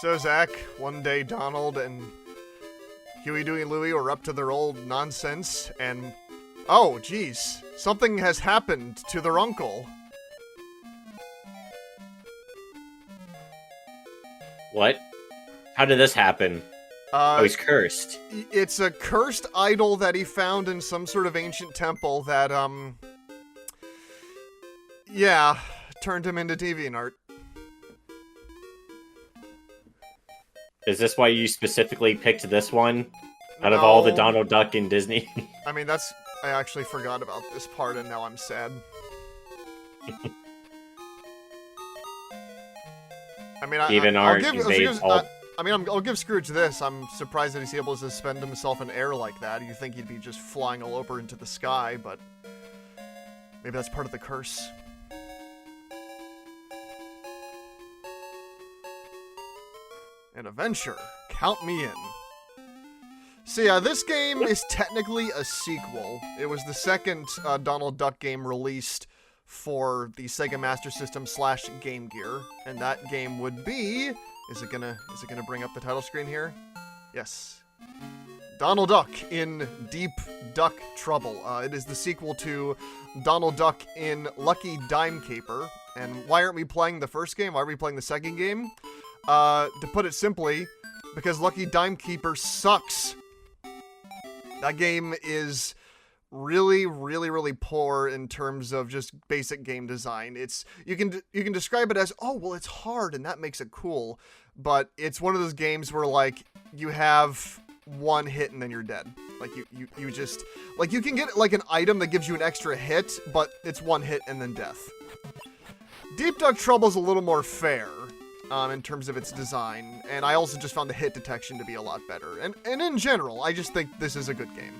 So, Zach, one day Donald and Huey, Dewey, and Louie were up to their old nonsense, and oh, geez, something has happened to their uncle. What? How did this happen? Oh, he's cursed. It's a cursed idol that he found in some sort of ancient temple that, yeah, turned him into DeviantArt. Is this why you specifically picked this one? Out of all the Donald Duck in Disney? I mean, I actually forgot about this part, and now I'm sad. I mean, I'll give Scrooge this. I'm surprised that he's able to suspend himself in air like that. You think he'd be just flying all over into the sky, but maybe that's part of the curse. An adventure. Count me in. So yeah, this game is technically a sequel. It was the second Donald Duck game released for the Sega Master System / Game Gear, and that game would be... Is it gonna bring up the title screen here? Yes. Donald Duck in Deep Duck Trouble. It is the sequel to Donald Duck in Lucky Dime Caper. And why aren't we playing the first game? Why are we playing the second game? To put it simply, because Lucky Dime Keeper sucks. That game is really, really, really poor in terms of just basic game design. You can describe it as, oh, well, it's hard, and that makes it cool. But it's one of those games where, like, you have one hit and then you're dead. Like, you just... Like, you can get, like, an item that gives you an extra hit, but it's one hit and then death. Deep Duck Trouble's a little more fair. In terms of its design, and I also just found the hit detection to be a lot better. And in general, I just think this is a good game.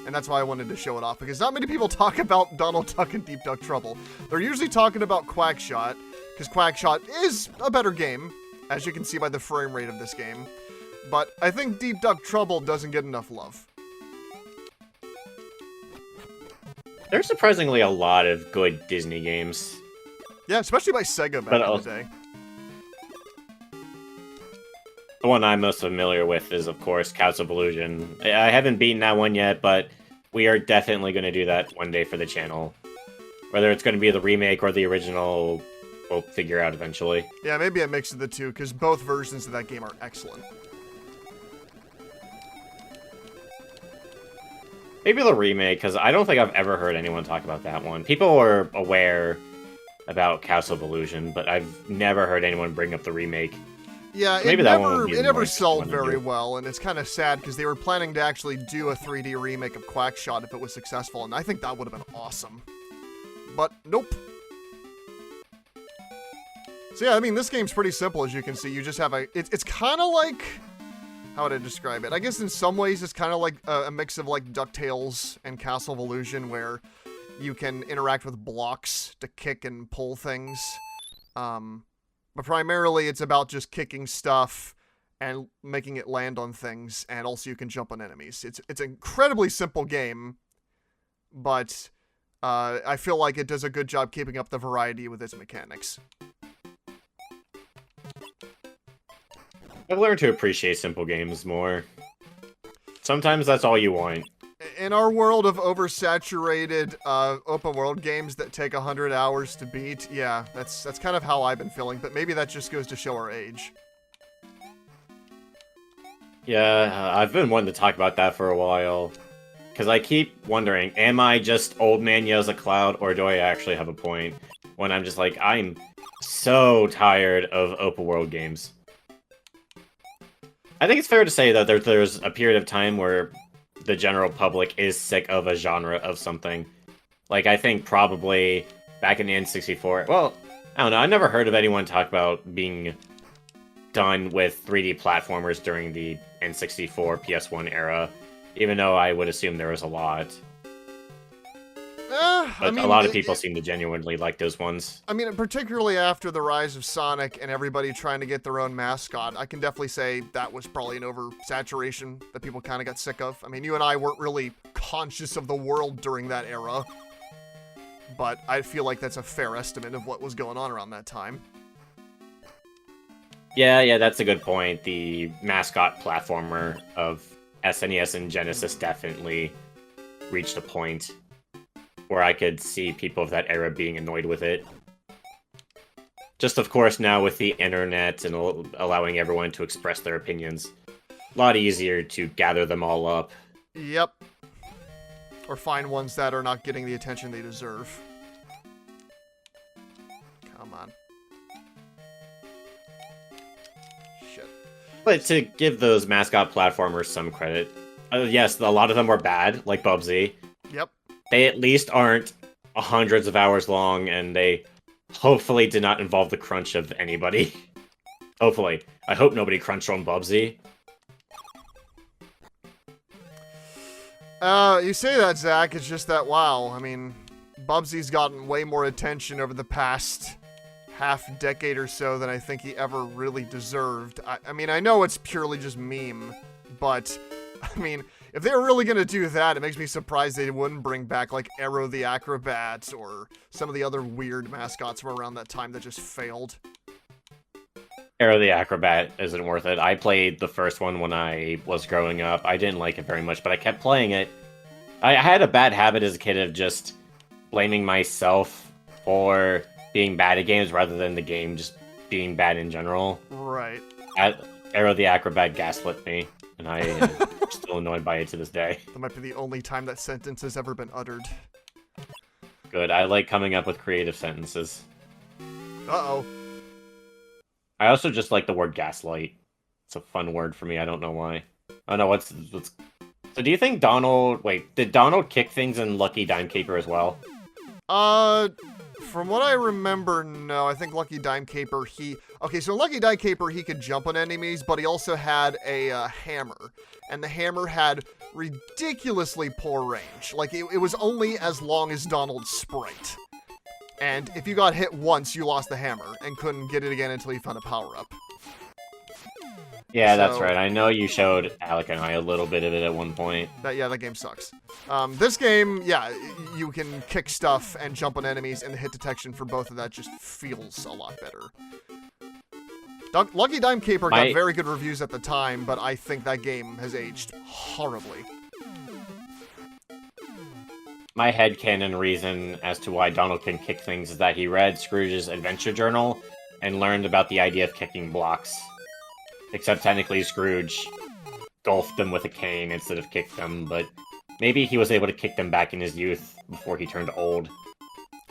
And that's why I wanted to show it off, because not many people talk about Donald Duck and Deep Duck Trouble. They're usually talking about Quackshot, because Quackshot is a better game, as you can see by the frame rate of this game. But I think Deep Duck Trouble doesn't get enough love. There's surprisingly a lot of good Disney games. Yeah, especially by Sega back in the day. The one I'm most familiar with is, of course, Castle of Illusion. I haven't beaten that one yet, but we are definitely going to do that one day for the channel. Whether it's going to be the remake or the original, we'll figure out eventually. Yeah, maybe a mix of the two, because both versions of that game are excellent. Maybe the remake, because I don't think I've ever heard anyone talk about that one. People are aware about Castle of Illusion, but I've never heard anyone bring up the remake. Yeah, so maybe it never sold very well, and it's kind of sad because they were planning to actually do a 3D remake of Quackshot if it was successful, and I think that would have been awesome. But nope. So yeah, I mean, this game's pretty simple, as you can see. You just have it's kind of like, how would I describe it? I guess in some ways it's kind of like a mix of like Ducktales and Castle of Illusion, where you can interact with blocks to kick and pull things. But primarily it's about just kicking stuff and making it land on things, and also you can jump on enemies. It's an incredibly simple game, but I feel like it does a good job keeping up the variety with its mechanics. I've learned to appreciate simple games more. Sometimes that's all you want. In our world of oversaturated open world games that take 100 hours to beat, yeah, that's kind of how I've been feeling, but maybe that just goes to show our age. Yeah, I've been wanting to talk about that for a while, because I keep wondering, am I just old man yells at cloud, or do I actually have a point? When I'm just like, I'm so tired of open world games. I think it's fair to say that there's a period of time where the general public is sick of a genre of something. Like, I think probably back in the N64... Well, I don't know, I never heard of anyone talk about being done with 3D platformers during the N64, PS1 era, even though I would assume there was a lot. But a lot of people seem to genuinely like those ones. I mean, particularly after the rise of Sonic and everybody trying to get their own mascot, I can definitely say that was probably an oversaturation that people kind of got sick of. I mean, you and I weren't really conscious of the world during that era, but I feel like that's a fair estimate of what was going on around that time. Yeah, that's a good point. The mascot platformer of SNES and Genesis definitely reached a point where I could see people of that era being annoyed with it. Just, of course, now with the internet and allowing everyone to express their opinions, a lot easier to gather them all up. Yep. Or find ones that are not getting the attention they deserve. Come on. Shit. But to give those mascot platformers some credit, yes, a lot of them were bad, like Bubsy. Yep. They at least aren't hundreds of hours long, and they hopefully did not involve the crunch of anybody. Hopefully. I hope nobody crunched on Bubsy. You say that, Zach, it's just that, wow, I mean, Bubsy's gotten way more attention over the past half-decade or so than I think he ever really deserved. I mean, I know it's purely just meme, but, I mean, if they were really gonna do that, it makes me surprised they wouldn't bring back, like, Arrow the Acrobat, or some of the other weird mascots from around that time that just failed. Arrow the Acrobat isn't worth it. I played the first one when I was growing up. I didn't like it very much, but I kept playing it. I had a bad habit as a kid of just blaming myself for being bad at games rather than the game just being bad in general. Right. Arrow the Acrobat gaslit me, and I am still annoyed by it to this day. That might be the only time that sentence has ever been uttered. Good, I like coming up with creative sentences. Uh-oh. I also just like the word gaslight. It's a fun word for me, I don't know why. Oh no, what's... So do you think Donald... Wait, did Donald kick things in Lucky Dime Caper as well? From what I remember, no. I think Lucky Dime Caper, Okay, so in Lucky Dime Caper, he could jump on enemies, but he also had a hammer. And the hammer had ridiculously poor range. Like, it was only as long as Donald's sprite. And if you got hit once, you lost the hammer, and couldn't get it again until you found a power-up. Yeah, that's right. I know you showed Alec and I a little bit of it at one point. Yeah, that game sucks. This game, yeah, you can kick stuff and jump on enemies, and the hit detection for both of that just feels a lot better. Lucky Dime Caper got very good reviews at the time, but I think that game has aged horribly. My headcanon reason as to why Donald can kick things is that he read Scrooge's adventure journal and learned about the idea of kicking blocks. Except technically Scrooge golfed them with a cane instead of kicked them, but maybe he was able to kick them back in his youth before he turned old.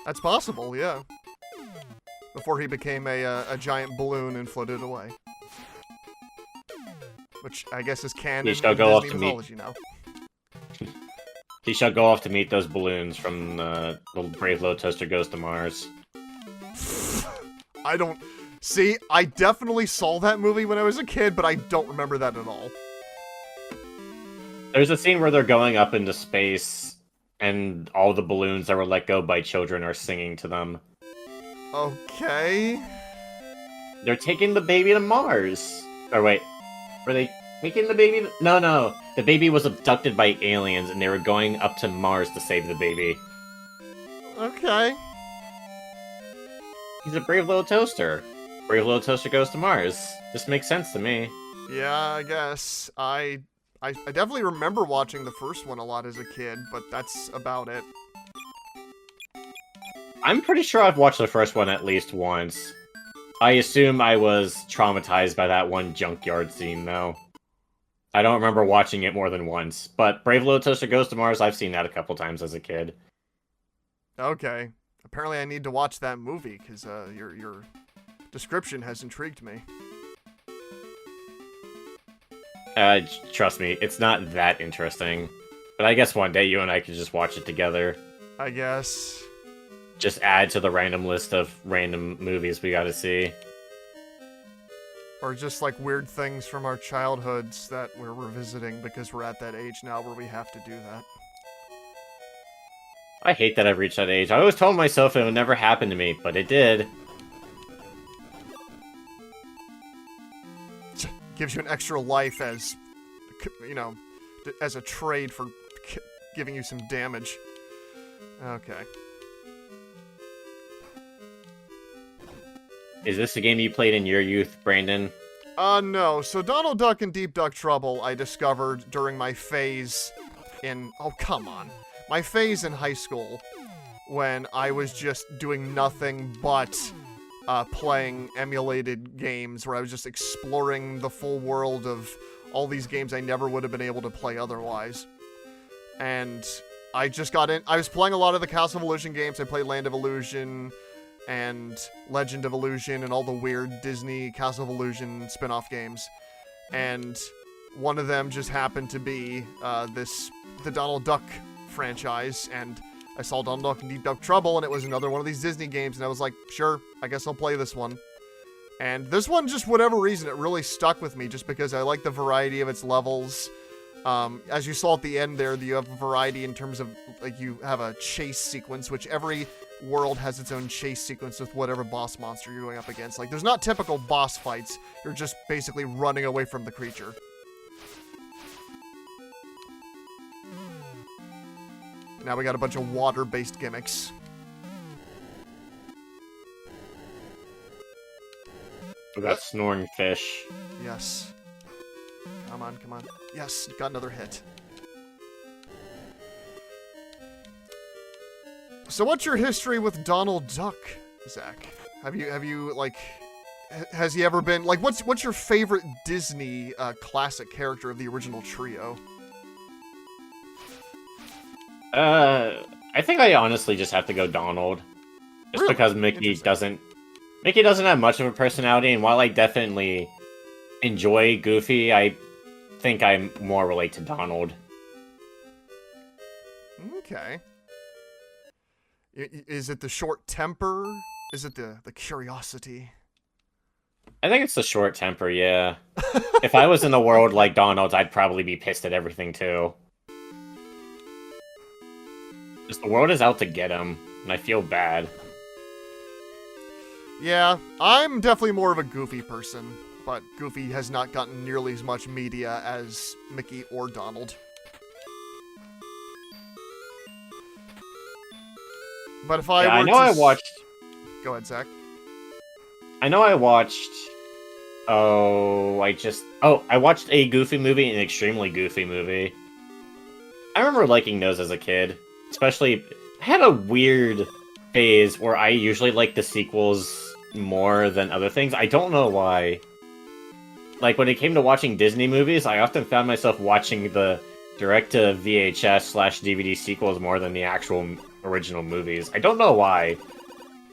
That's possible, yeah. Before he became a giant balloon and floated away. Which I guess is canon in Disney mythology now. He shall go off to meet those balloons from the Brave Little Toaster Goes to Mars. I don't... See, I definitely saw that movie when I was a kid, but I don't remember that at all. There's a scene where they're going up into space, and all the balloons that were let go by children are singing to them. Okay. They're taking the baby to Mars. Or wait, were they taking the baby? No. The baby was abducted by aliens, and they were going up to Mars to save the baby. Okay. He's a brave little toaster. Brave Little Toaster Goes to Mars. Just makes sense to me. Yeah, I guess. I definitely remember watching the first one a lot as a kid, but that's about it. I'm pretty sure I've watched the first one at least once. I assume I was traumatized by that one junkyard scene, though. I don't remember watching it more than once, but Brave Little Toaster Goes to Mars, I've seen that a couple times as a kid. Okay. Apparently I need to watch that movie, because your description has intrigued me. Trust me, it's not that interesting. But I guess one day you and I could just watch it together. I guess. Just add to the random list of random movies we gotta see. Or just like weird things from our childhoods that we're revisiting because we're at that age now where we have to do that. I hate that I've reached that age. I always told myself it would never happen to me, but it did. Gives you an extra life as, you know, as a trade for giving you some damage. Okay. Is this a game you played in your youth, Brandon? No. So Donald Duck and Deep Duck Trouble I discovered during my phase in... Oh, come on. My phase in high school when I was just doing nothing but playing emulated games where I was just exploring the full world of all these games I never would have been able to play otherwise. And I just got in... I was playing a lot of the Castle of Illusion games. I played Land of Illusion and Legend of Illusion and all the weird Disney Castle of Illusion spin-off games. And one of them just happened to be the Donald Duck franchise, and I saw Donald Duck and Deep Duck Trouble, and it was another one of these Disney games, and I was like, sure, I guess I'll play this one. And this one, just whatever reason, it really stuck with me, just because I like the variety of its levels. As you saw at the end there, you have a variety in terms of, like, you have a chase sequence, which every world has its own chase sequence with whatever boss monster you're going up against. Like, there's not typical boss fights. You're just basically running away from the creature. Now we got a bunch of water-based gimmicks. We got snoring fish. Yes. Come on, come on. Yes, got another hit. So what's your history with Donald Duck, Zach? Have you like, has he ever been, like, what's your favorite Disney classic character of the original trio? I think I honestly just have to go Donald. Just Really? because Mickey doesn't have much of a personality, and while I definitely enjoy Goofy, I think I more relate to Donald. Okay. Is it the short temper? Is it the curiosity? I think it's the short temper, yeah. If I was in a world like Donald's, I'd probably be pissed at everything too. Just the world is out to get him, and I feel bad. Yeah, I'm definitely more of a Goofy person, but Goofy has not gotten nearly as much media as Mickey or Donald. But if I were I watched... Go ahead, Zach. I know I watched... I watched a Goofy movie, an extremely Goofy movie. I remember liking those as a kid. Especially, I had a weird phase where I usually like the sequels more than other things. I don't know why. Like, when it came to watching Disney movies, I often found myself watching the direct-to-VHS/DVD sequels more than the actual original movies. I don't know why.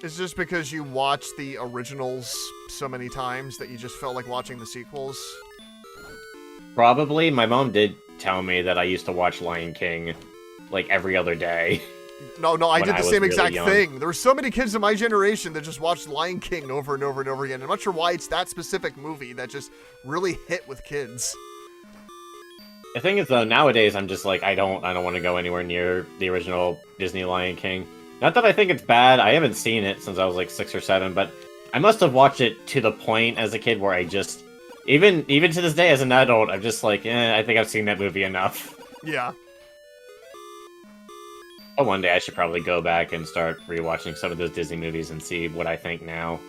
Is this because you watched the originals so many times that you just felt like watching the sequels? Probably. My mom did tell me that I used to watch Lion King, like, every other day. No, I did the same exact young. thing. There were so many kids in my generation that just watched Lion King over and over and over again. I'm not sure why it's that specific movie that just really hit with kids. The thing is, though, nowadays I'm just like, I don't want to go anywhere near the original Disney Lion King. Not that I think it's bad. I haven't seen it since I was like 6 or 7, but I must have watched it to the point as a kid where I just, even to this day as an adult, I'm just like, I think I've seen that movie enough. Yeah. But one day I should probably go back and start rewatching some of those Disney movies and see what I think now.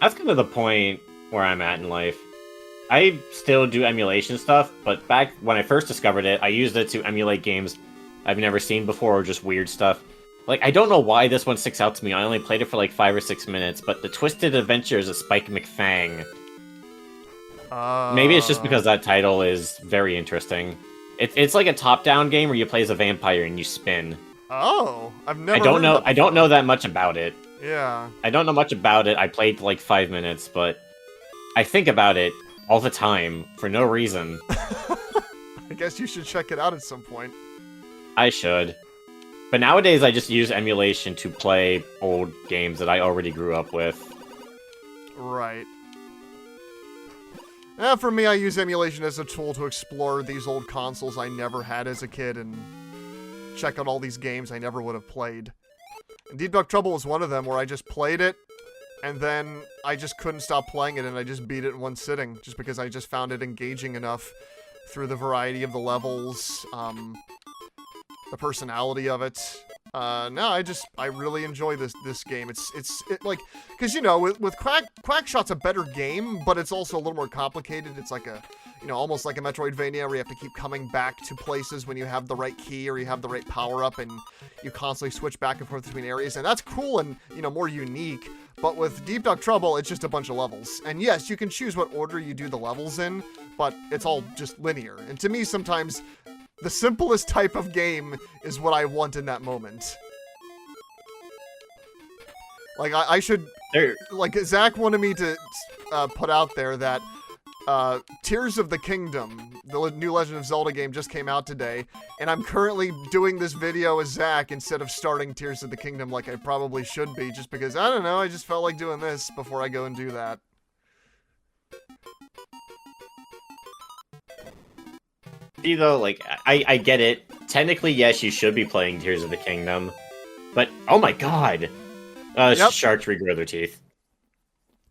That's kind of the point where I'm at in life. I still do emulation stuff, but back when I first discovered it, I used it to emulate games I've never seen before or just weird stuff. Like, I don't know why this one sticks out to me. I only played it for like 5 or 6 minutes, but The Twisted Adventures of Spike McFang. Maybe it's just because that title is very interesting. It's like a top-down game where you play as a vampire and you spin. Oh, I've never I don't know that much about it. Yeah. I don't know much about it. I played like 5 minutes, but I think about it all the time for no reason. I guess you should check it out at some point. I should. But nowadays I just use emulation to play old games that I already grew up with. Right. For me, I use emulation as a tool to explore these old consoles I never had as a kid and check out all these games I never would have played. And Deep Duck Trouble was one of them where I just played it, and then I just couldn't stop playing it, and I just beat it in one sitting, just because I just found it engaging enough through the variety of the levels, the personality of it, No, I really enjoy this game. It's like, because you know, with Quackshot's a better game, but it's also a little more complicated. It's like a, you know, almost like a Metroidvania where you have to keep coming back to places when you have the right key or you have the right power up, and you constantly switch back and forth between areas, and that's cool and, you know, more unique. But with Deep Duck Trouble, it's just a bunch of levels, and yes, you can choose what order you do the levels in, but it's all just linear. And to me, sometimes the simplest type of game is what I want in that moment. Like, I should... Like, Zach wanted me to put out there that Tears of the Kingdom, the new Legend of Zelda game, just came out today, and I'm currently doing this video as Zach instead of starting Tears of the Kingdom like I probably should be, just because, I don't know, I just felt like doing this before I go and do that. See, though, like, I get it. Technically, yes, you should be playing Tears of the Kingdom. But, oh my god! Yep. Sharks regrow their teeth.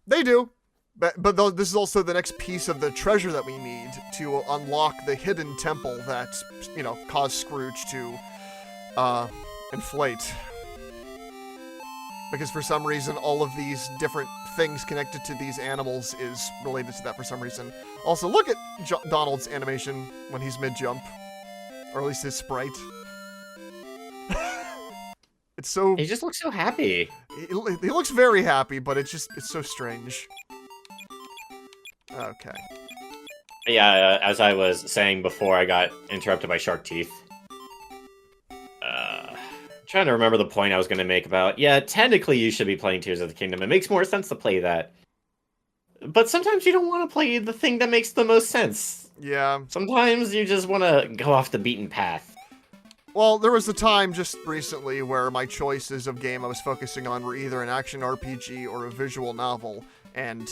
They do. But this is also the next piece of the treasure that we need to unlock the hidden temple that, you know, caused Scrooge to inflate. Because for some reason, all of these different things connected to these animals is related to that for some reason. Also, look at Donald's animation when he's mid-jump. Or at least his sprite. It's so... He just looks so happy. He looks very happy, but it's so strange. Okay. Yeah, as I was saying before, I got interrupted by shark teeth. Trying to remember the point I was going to make about, yeah, technically you should be playing Tears of the Kingdom. It makes more sense to play that. But sometimes you don't want to play the thing that makes the most sense. Yeah. Sometimes you just want to go off the beaten path. Well, there was a time just recently where my choices of game I was focusing on were either an action RPG or a visual novel, and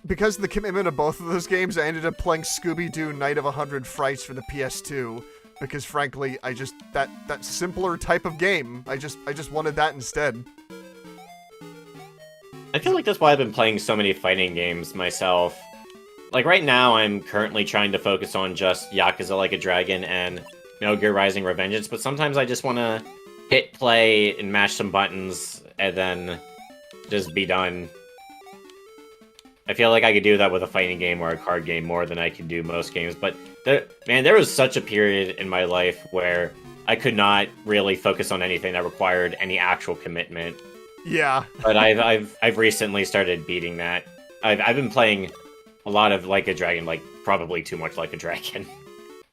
because of the commitment of both of those games, I ended up playing Scooby-Doo Night of 100 Frights for the PS2, because frankly, that simpler type of game, I just wanted that instead. I feel like that's why I've been playing so many fighting games myself. Like right now, I'm currently trying to focus on just Yakuza Like a Dragon and Metal Gear Rising: Revengeance, but sometimes I just want to hit play and mash some buttons and then just be done. I feel like I could do that with a fighting game or a card game more than I could do most games, but there was such a period in my life where I could not really focus on anything that required any actual commitment. Yeah. But I've recently started beating that. I've been playing a lot of Like a Dragon, like probably too much Like a Dragon.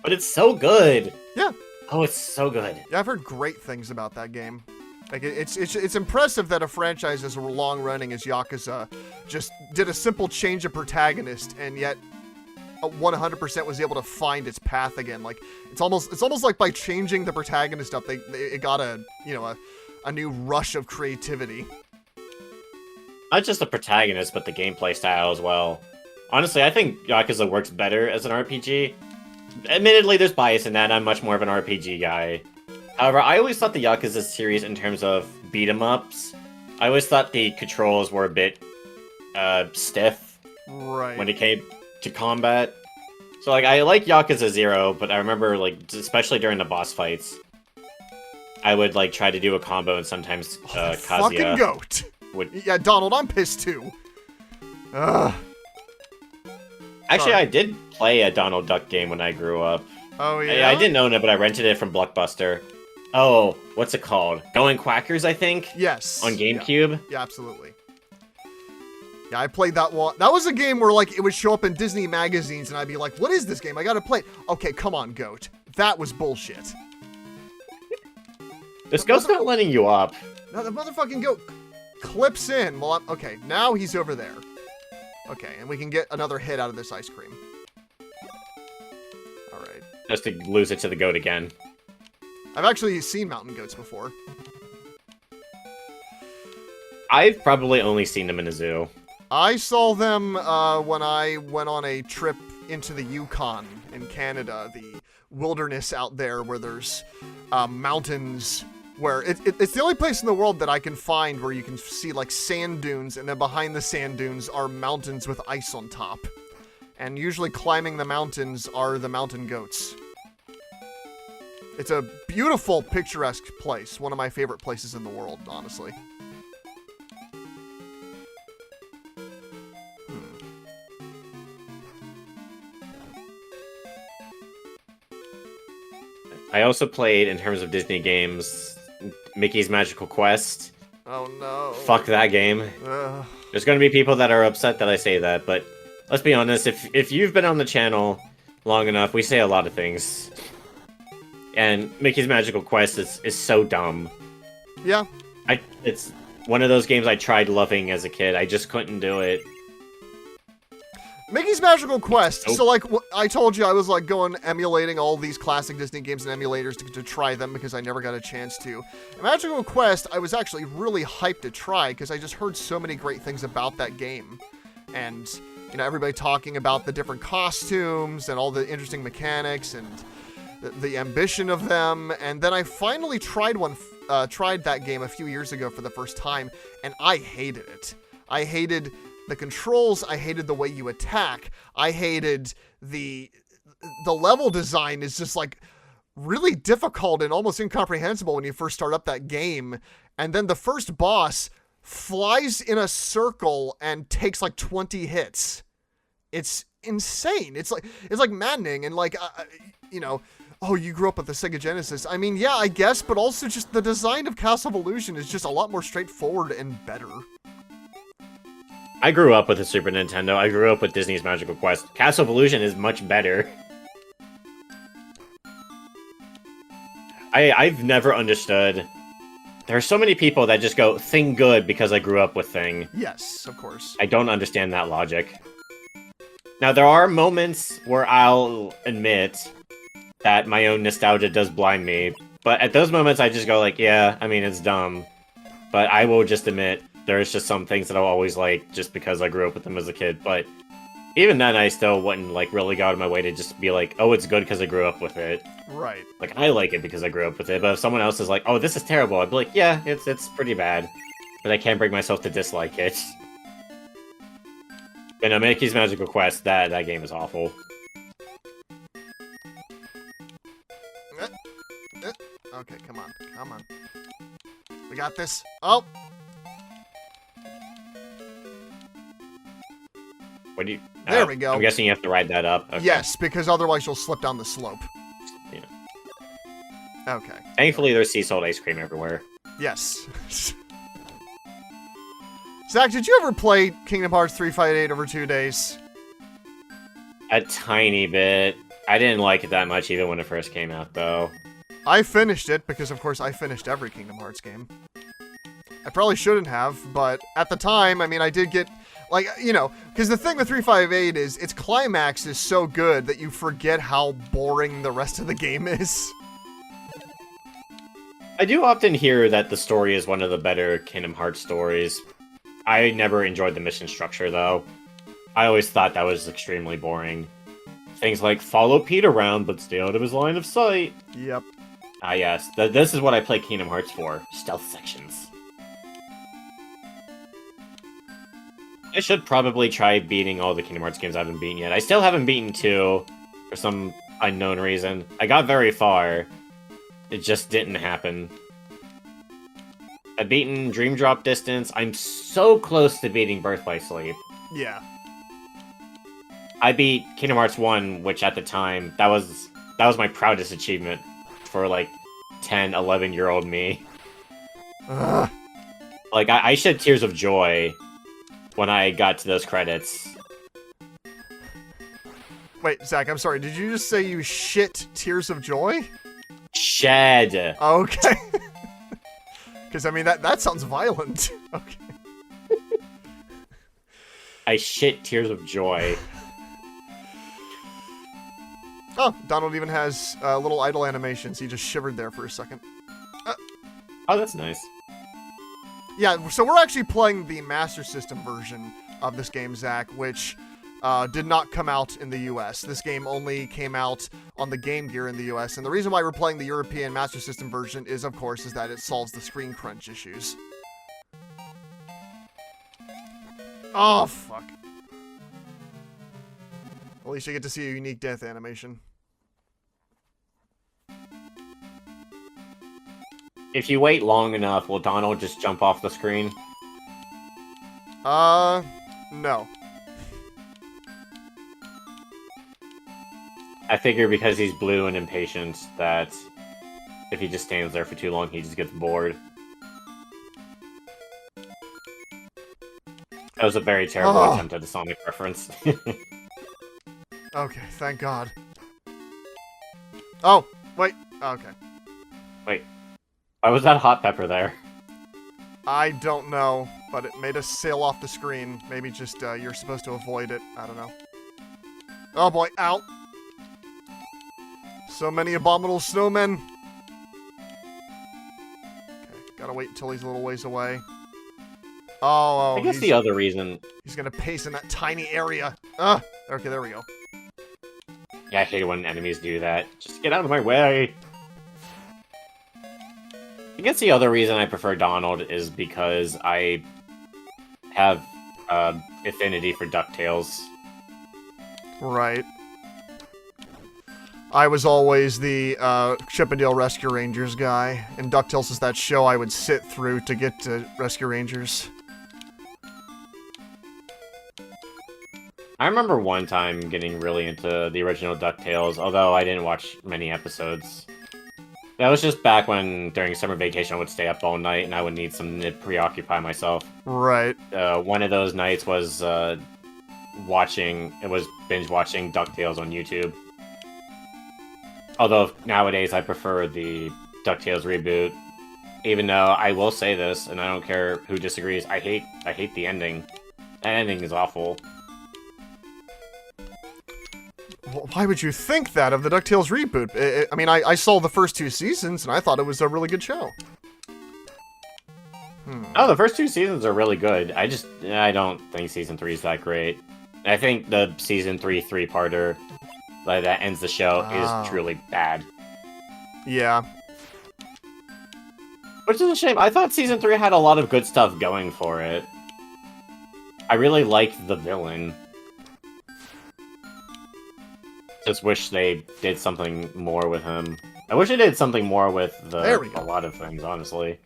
But it's so good. Yeah. Oh, it's so good. Yeah, I've heard great things about that game. Like, it's impressive that a franchise as long-running as Yakuza just did a simple change of protagonist, and yet 100% was able to find its path again. Like, it's almost like by changing the protagonist up, it got a new rush of creativity. Not just the protagonist, but the gameplay style as well. Honestly, I think Yakuza works better as an RPG. Admittedly, there's bias in that. I'm much more of an RPG guy. However, I always thought the Yakuza series, in terms of beat-em-ups, I always thought the controls were a bit stiff when it came to combat. So, like, I like Yakuza 0, but I remember, like, especially during the boss fights, I would, like, try to do a combo, and sometimes Kazuya fucking goat would... Yeah, Donald, I'm pissed too. Ugh. Actually, Sorry. I did play a Donald Duck game when I grew up. Oh, yeah? I didn't own it, but I rented it from Blockbuster. Oh, what's it called? Going Quackers, I think? Yes. On GameCube? Yeah, absolutely. Yeah, I played that one. That was a game where, like, it would show up in Disney magazines, and I'd be like, what is this game? I gotta play it. Okay, come on, goat. That was bullshit. This goat's not letting you up. No, the motherfucking goat clips in. Well, okay, now he's over there. Okay, and we can get another hit out of this ice cream. Alright. Just to lose it to the goat again. I've actually seen mountain goats before. I've probably only seen them in a zoo. I saw them when I went on a trip into the Yukon in Canada, the wilderness out there where there's mountains, where it's the only place in the world that I can find where you can see like sand dunes, and then behind the sand dunes are mountains with ice on top. And usually climbing the mountains are the mountain goats. It's a beautiful, picturesque place. One of my favorite places in the world, honestly. I also played, in terms of Disney games, Mickey's Magical Quest. Oh no. Fuck that game. There's going to be people that are upset that I say that, but let's be honest, if you've been on the channel long enough, we say a lot of things. And Mickey's Magical Quest is so dumb. Yeah. It's one of those games I tried loving as a kid. I just couldn't do it. Mickey's Magical Quest. Nope. So, like, I told you I was, like, emulating all these classic Disney games and emulators to try them because I never got a chance to. Magical Quest, I was actually really hyped to try because I just heard so many great things about that game. And, you know, everybody talking about the different costumes and all the interesting mechanics and the ambition of them. And then I finally tried that game a few years ago for the first time, and I hated it. I hated the controls, I hated the way you attack, I hated the level design is just like really difficult and almost incomprehensible when you first start up that game. And then the first boss flies in a circle and takes like 20 hits. It's insane. It's like maddening. And like, you know, oh, you grew up with the Sega Genesis. I mean, yeah, I guess, but also just the design of Castle of Illusion is just a lot more straightforward and better. I grew up with a Super Nintendo. I grew up with Disney's Magical Quest. Castle of Illusion is much better. I've never understood. There are so many people that just go, Thing good because I grew up with Thing. Yes, of course. I don't understand that logic. Now, there are moments where I'll admit that my own nostalgia does blind me. But at those moments, I just go like, yeah, I mean, it's dumb. But I will just admit, there's just some things that I'll always like just because I grew up with them as a kid. But even then, I still wouldn't like really go out of my way to just be like, oh, it's good because I grew up with it. Right. Like, I like it because I grew up with it. But if someone else is like, oh, this is terrible, I'd be like, yeah, it's pretty bad. But I can't bring myself to dislike it. But no, Mickey's Magical Quest, that game is awful. Okay, come on. We got this. Oh! What do you... There we go. I'm guessing you have to ride that up. Okay. Yes, because otherwise you'll slip down the slope. Yeah. Okay. Thankfully, there's sea salt ice cream everywhere. Yes. Zach, did you ever play Kingdom Hearts 358 over 2 days? A tiny bit. I didn't like it that much even when it first came out, though. I finished it because, of course, I finished every Kingdom Hearts game. I probably shouldn't have, but at the time, I mean, I did get, like, you know, because the thing with 358 is its climax is so good that you forget how boring the rest of the game is. I do often hear that the story is one of the better Kingdom Hearts stories. I never enjoyed the mission structure, though. I always thought that was extremely boring. Things like follow Pete around, but stay out of his line of sight. Yep. Ah, yes. This is what I play Kingdom Hearts for. Stealth sections. I should probably try beating all the Kingdom Hearts games I haven't beaten yet. I still haven't beaten 2, for some unknown reason. I got very far. It just didn't happen. I've beaten Dream Drop Distance. I'm so close to beating Birth by Sleep. Yeah. I beat Kingdom Hearts 1, which at the time, that was my proudest achievement for, like, 10, 11-year-old me. Ugh. Like, I shed tears of joy when I got to those credits. Wait, Zach, I'm sorry. Did you just say you shit tears of joy? Shed. Okay. Because, I mean, that sounds violent. Okay. I shit tears of joy. Oh, Donald even has little idle animations. He just shivered there for a second. Oh, that's nice. Yeah, so we're actually playing the Master System version of this game, Zach, which did not come out in the US. This game only came out on the Game Gear in the US, and the reason why we're playing the European Master System version is, of course, is that it solves the screen crunch issues. Oh, fuck. At least you get to see a unique death animation. If you wait long enough, will Donald just jump off the screen? No. I figure because he's blue and impatient that if he just stands there for too long, he just gets bored. That was a very terrible attempt at a Sonic reference. Okay, thank God. Oh, wait. Okay. Wait. Why was that hot pepper there? I don't know, but it made us sail off the screen. Maybe just, you're supposed to avoid it. I don't know. Oh boy, ow. So many abominable snowmen. Okay, gotta wait until he's a little ways away. Oh, I guess the other reason... He's gonna pace in that tiny area. Okay, there we go. Yeah, I hate it when enemies do that. Just get out of my way! I guess the other reason I prefer Donald is because I have affinity for Ducktales. Right. I was always the Chippendale Rescue Rangers guy, and DuckTales is that show I would sit through to get to Rescue Rangers. I remember one time getting really into the original DuckTales, although I didn't watch many episodes. That was just back when, during summer vacation, I would stay up all night and I would need something to preoccupy myself. Right. One of those nights was binge watching DuckTales on YouTube. Although nowadays I prefer the DuckTales reboot, even though I will say this, and I don't care who disagrees, I hate the ending. That ending is awful. Why would you think that of the DuckTales reboot? I mean, I saw the first 2 seasons, and I thought it was a really good show. Oh, the first 2 seasons are really good. I don't think Season 3 is that great. I think the Season 3 3-parter that ends the show is truly bad. Yeah. Which is a shame. I thought Season 3 had a lot of good stuff going for it. I really liked the villain. Just wish they did something more with him. I wish they did something more with a lot of things, honestly.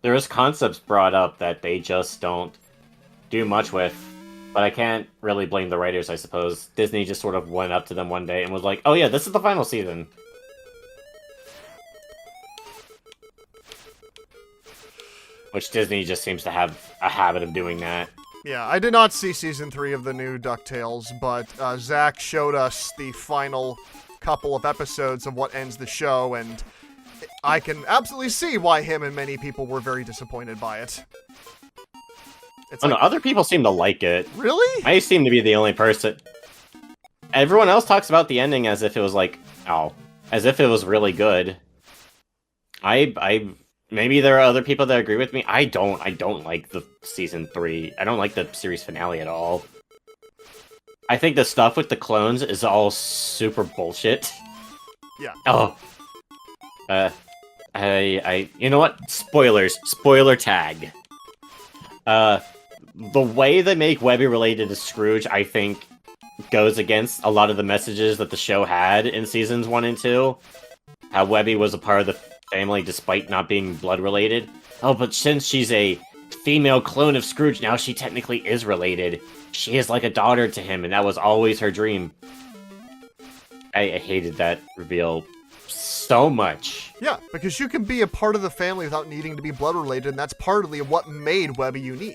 There is concepts brought up that they just don't do much with, but I can't really blame the writers, I suppose. Disney just sort of went up to them one day and was like, oh yeah, this is the final season. Which Disney just seems to have a habit of doing that. Yeah, I did not see Season 3 of the new DuckTales, but Zach showed us the final couple of episodes of what ends the show, and I can absolutely see why him and many people were very disappointed by it. No, other people seem to like it. Really? I seem to be the only person. Everyone else talks about the ending as if it was like, as if it was really good. Maybe there are other people that agree with me. I don't like the Season 3. I don't like the series finale at all. I think the stuff with the clones is all super bullshit. Yeah. Oh. You know what? Spoilers. Spoiler tag. The way they make Webby related to Scrooge, I think, goes against a lot of the messages that the show had in Seasons 1 and 2. How Webby was a part of the family despite not being blood related. Oh, but since she's a female clone of Scrooge, now she technically is related. She is like a daughter to him, and that was always her dream. I hated that reveal so much. Yeah, because you can be a part of the family without needing to be blood related, and that's partly what made Webby unique.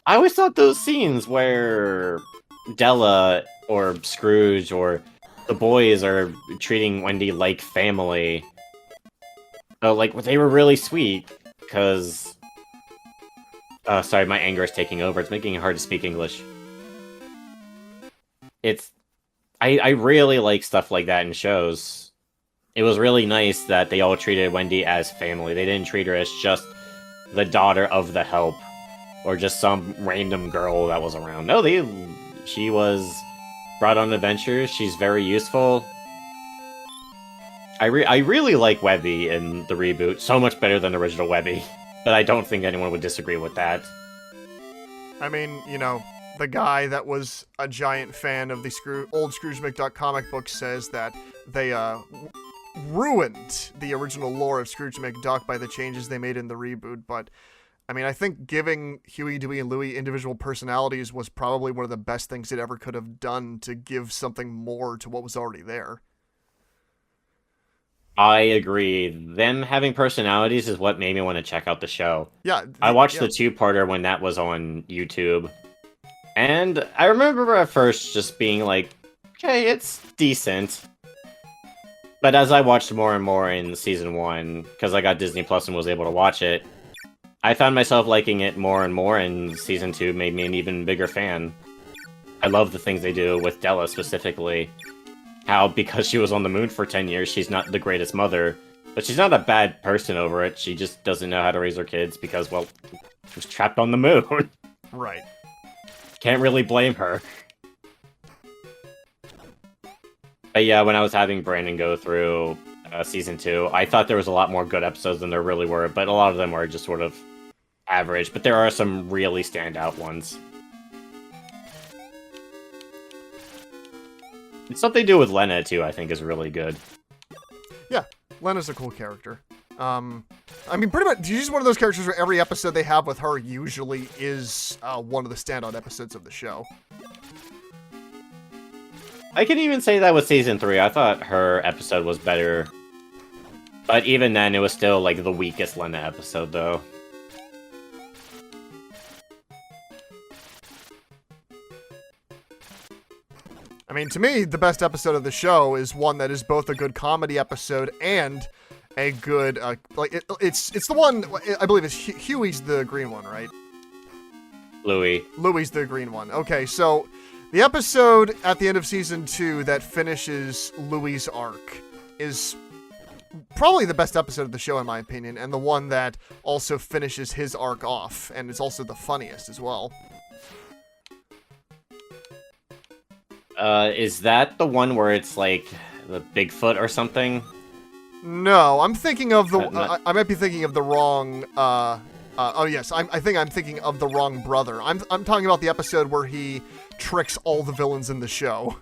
I always thought those scenes where Della or Scrooge or the boys are treating Wendy like family. They were really sweet, because... sorry, my anger is taking over. It's making it hard to speak English. I really like stuff like that in shows. It was really nice that they all treated Wendy as family. They didn't treat her as just the daughter of the help, or just some random girl that was around. No, she was brought on adventures. She's very useful. I really like Webby in the reboot. So much better than the original Webby. But I don't think anyone would disagree with that. I mean, you know, the guy that was a giant fan of the old Scrooge McDuck comic book says that they ruined the original lore of Scrooge McDuck by the changes they made in the reboot, but I mean, I think giving Huey, Dewey, and Louie individual personalities was probably one of the best things it ever could have done to give something more to what was already there. I agree. Them having personalities is what made me want to check out the show. Yeah. I watched the two-parter when that was on YouTube. And I remember at first just being like, okay, it's decent. But as I watched more and more in Season 1, because I got Disney Plus and was able to watch it, I found myself liking it more and more, and Season 2 made me an even bigger fan. I love the things they do with Della specifically. How, because she was on the moon for 10 years, she's not the greatest mother. But she's not a bad person over it. She just doesn't know how to raise her kids because, well, she was trapped on the moon. Right. Can't really blame her. But yeah, when I was having Brandon go through Season 2, I thought there was a lot more good episodes than there really were, but a lot of them were just sort of average. But there are some really standout ones. And something to do with Lena, too, I think is really good. Yeah, Lena's a cool character. I mean, pretty much, she's one of those characters where every episode they have with her usually is one of the standout episodes of the show. I can even say that with Season 3. I thought her episode was better. But even then, it was still, like, the weakest Lena episode, though. I mean, to me, the best episode of the show is one that is both a good comedy episode and a good, it's the one, I believe it's Huey's the green one, right? Louie's the green one. Okay, so the episode at the end of Season 2 that finishes Louie's arc is probably the best episode of the show, in my opinion, and the one that also finishes his arc off, and it's also the funniest as well. Is that the one where it's, like, the Bigfoot or something? No, I'm thinking of the... I might be thinking of the wrong... oh, yes, I think I'm thinking of the wrong brother. I'm talking about the episode where he tricks all the villains in the show.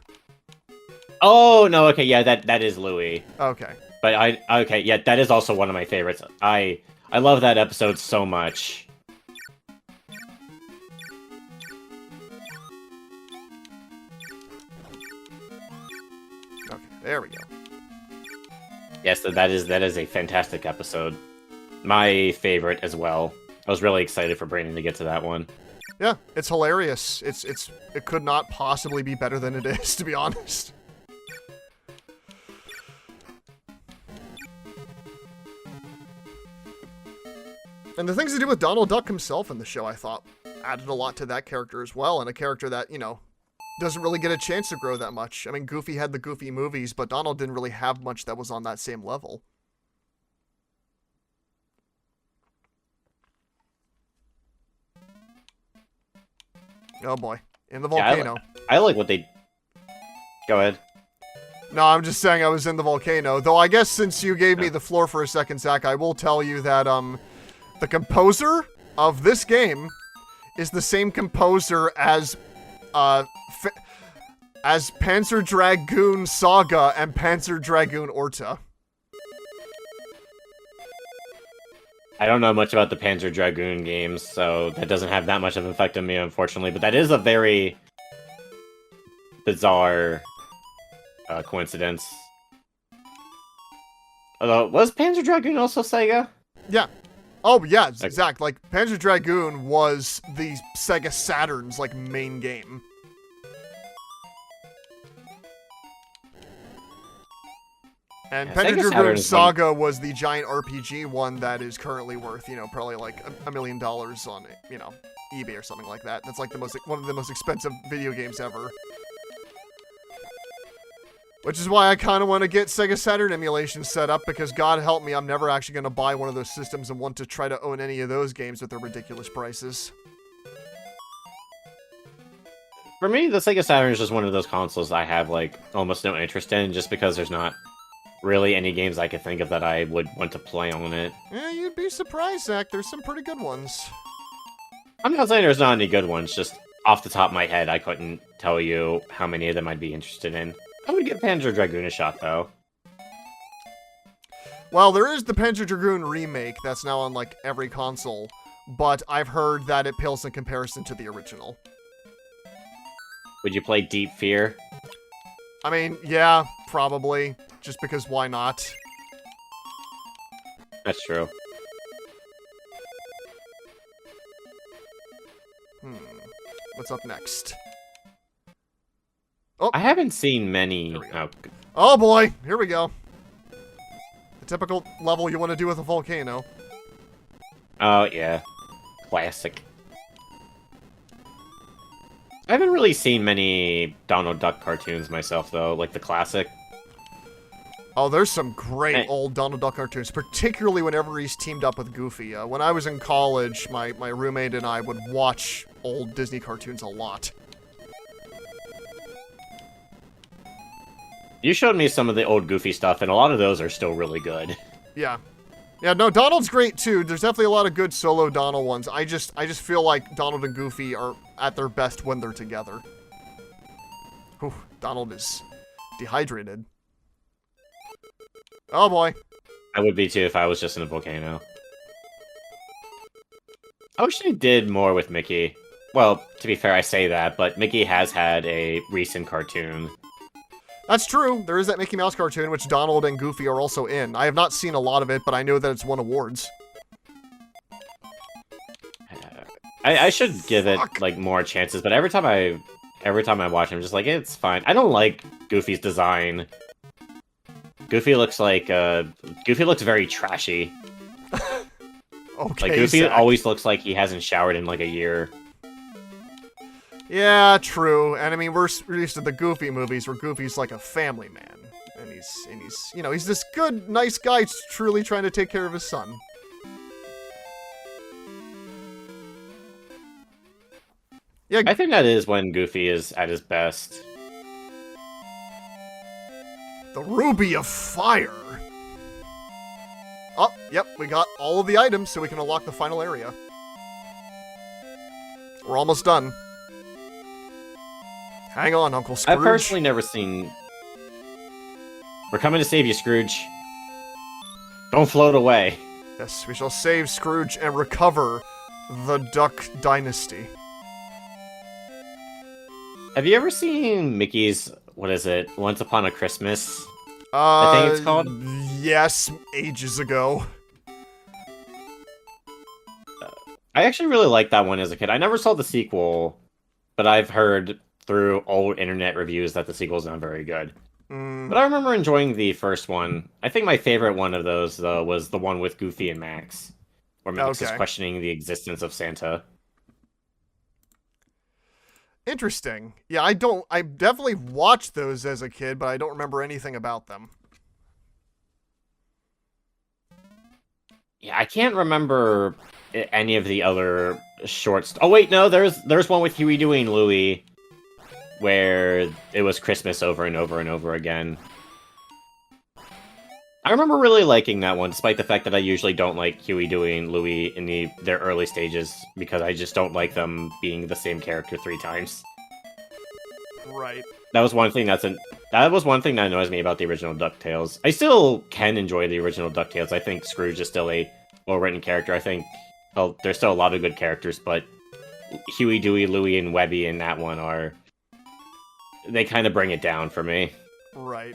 Oh, no, okay, yeah, that is Louie. Okay. But okay, yeah, that is also one of my favorites. I love that episode so much. Okay, there we go. Yes, that is a fantastic episode. My favorite as well. I was really excited for Brandon to get to that one. Yeah, it's hilarious. It could not possibly be better than it is, to be honest. And the things they do with Donald Duck himself in the show, I thought, added a lot to that character as well, and a character that, you know, doesn't really get a chance to grow that much. I mean, Goofy had the Goofy movies, but Donald didn't really have much that was on that same level. Oh boy. In the volcano. Yeah, I like what they... Go ahead. No, I'm just saying I was in the volcano. Though I guess since you gave me the floor for a second, Zach, I will tell you that the composer of this game is the same composer as Panzer Dragoon Saga and Panzer Dragoon Orta. I don't know much about the Panzer Dragoon games, so that doesn't have that much of an effect on me, unfortunately. But that is a very bizarre coincidence. Although, was Panzer Dragoon also Sega? Yeah. Oh, yeah, Zach. Like, Panzer Dragoon was the Sega Saturn's, like, main game. And Yeah, Panzer Sega Dragoon Saturn's Saga was the giant RPG one that is currently worth, you know, probably like $1 million on, you know, eBay or something like that. That's like one of the most expensive video games ever. Which is why I kind of want to get Sega Saturn emulation set up, because God help me, I'm never actually going to buy one of those systems and want to try to own any of those games with their ridiculous prices. For me, the Sega Saturn is just one of those consoles I have, like, almost no interest in, just because there's not really any games I could think of that I would want to play on it. Yeah, you'd be surprised, Zach. There's some pretty good ones. I'm not saying there's not any good ones, just off the top of my head, I couldn't tell you how many of them I'd be interested in. I would give Panzer Dragoon a shot, though. Well, there is the Panzer Dragoon remake that's now on, like, every console, but I've heard that it pales in comparison to the original. Would you play Deep Fear? I mean, yeah, probably. Just because why not? That's true. What's up next? I haven't seen many. Oh. Oh boy, here we go. The typical level you want to do with a volcano. Oh, yeah. Classic. I haven't really seen many Donald Duck cartoons myself, though, like the classic. Oh, there's some great old Donald Duck cartoons, particularly whenever he's teamed up with Goofy. When I was in college, my roommate and I would watch old Disney cartoons a lot. You showed me some of the old Goofy stuff, and a lot of those are still really good. Yeah. Yeah, no, Donald's great, too. There's definitely a lot of good solo Donald ones. I just feel like Donald and Goofy are at their best when they're together. Whew, Donald is dehydrated. Oh, boy. I would be, too, if I was just in a volcano. I wish they did more with Mickey. Well, to be fair, I say that, but Mickey has had a recent cartoon. That's true. There is that Mickey Mouse cartoon, which Donald and Goofy are also in. I have not seen a lot of it, but I know that it's won awards. I should give it like more chances, but every time I watch it, I'm just like, it's fine. I don't like Goofy's design. Goofy looks like Goofy looks very trashy. Okay, like Goofy Zach. always looks like he hasn't showered in like a year. Yeah, true. And I mean, we're used to the Goofy movies where Goofy's like a family man, and he's you know, he's this good, nice guy truly trying to take care of his son. Yeah, I think that is when Goofy is at his best. the Ruby of Fire. Oh, yep, we got all of the items, so we can unlock the final area. We're almost done. Hang on, Uncle Scrooge. I've personally never seen... We're coming to save you, Scrooge. Don't float away. Yes, we shall save Scrooge and recover the Duck Dynasty. Have you ever seen Mickey's, what is it, Once Upon a Christmas? I think it's called? Yes, ages ago. I actually really liked that one as a kid. I never saw the sequel, but I've heard through old internet reviews that the sequel's not very good. But I remember enjoying the first one. I think my favorite one of those, though, was the one with Goofy and Max, where Max is questioning the existence of Santa. Interesting. Yeah, I definitely watched those as a kid, but I don't remember anything about them. Yeah, I can't remember any of the other shorts. Oh wait, no, there's one with Huey, Dewey, and Louie, where it was Christmas over and over and over again. I remember really liking that one, despite the fact that I usually don't like Huey, Dewey, and Louie in their early stages, because I just don't like them being the same character 3 times. Right. That was one thing that annoys me about the original DuckTales. I still can enjoy the original DuckTales. I think Scrooge is still a well-written character. I think, well, there's still a lot of good characters, but Huey, Dewey, Louie, and Webby in that one they kind of bring it down for me. Right.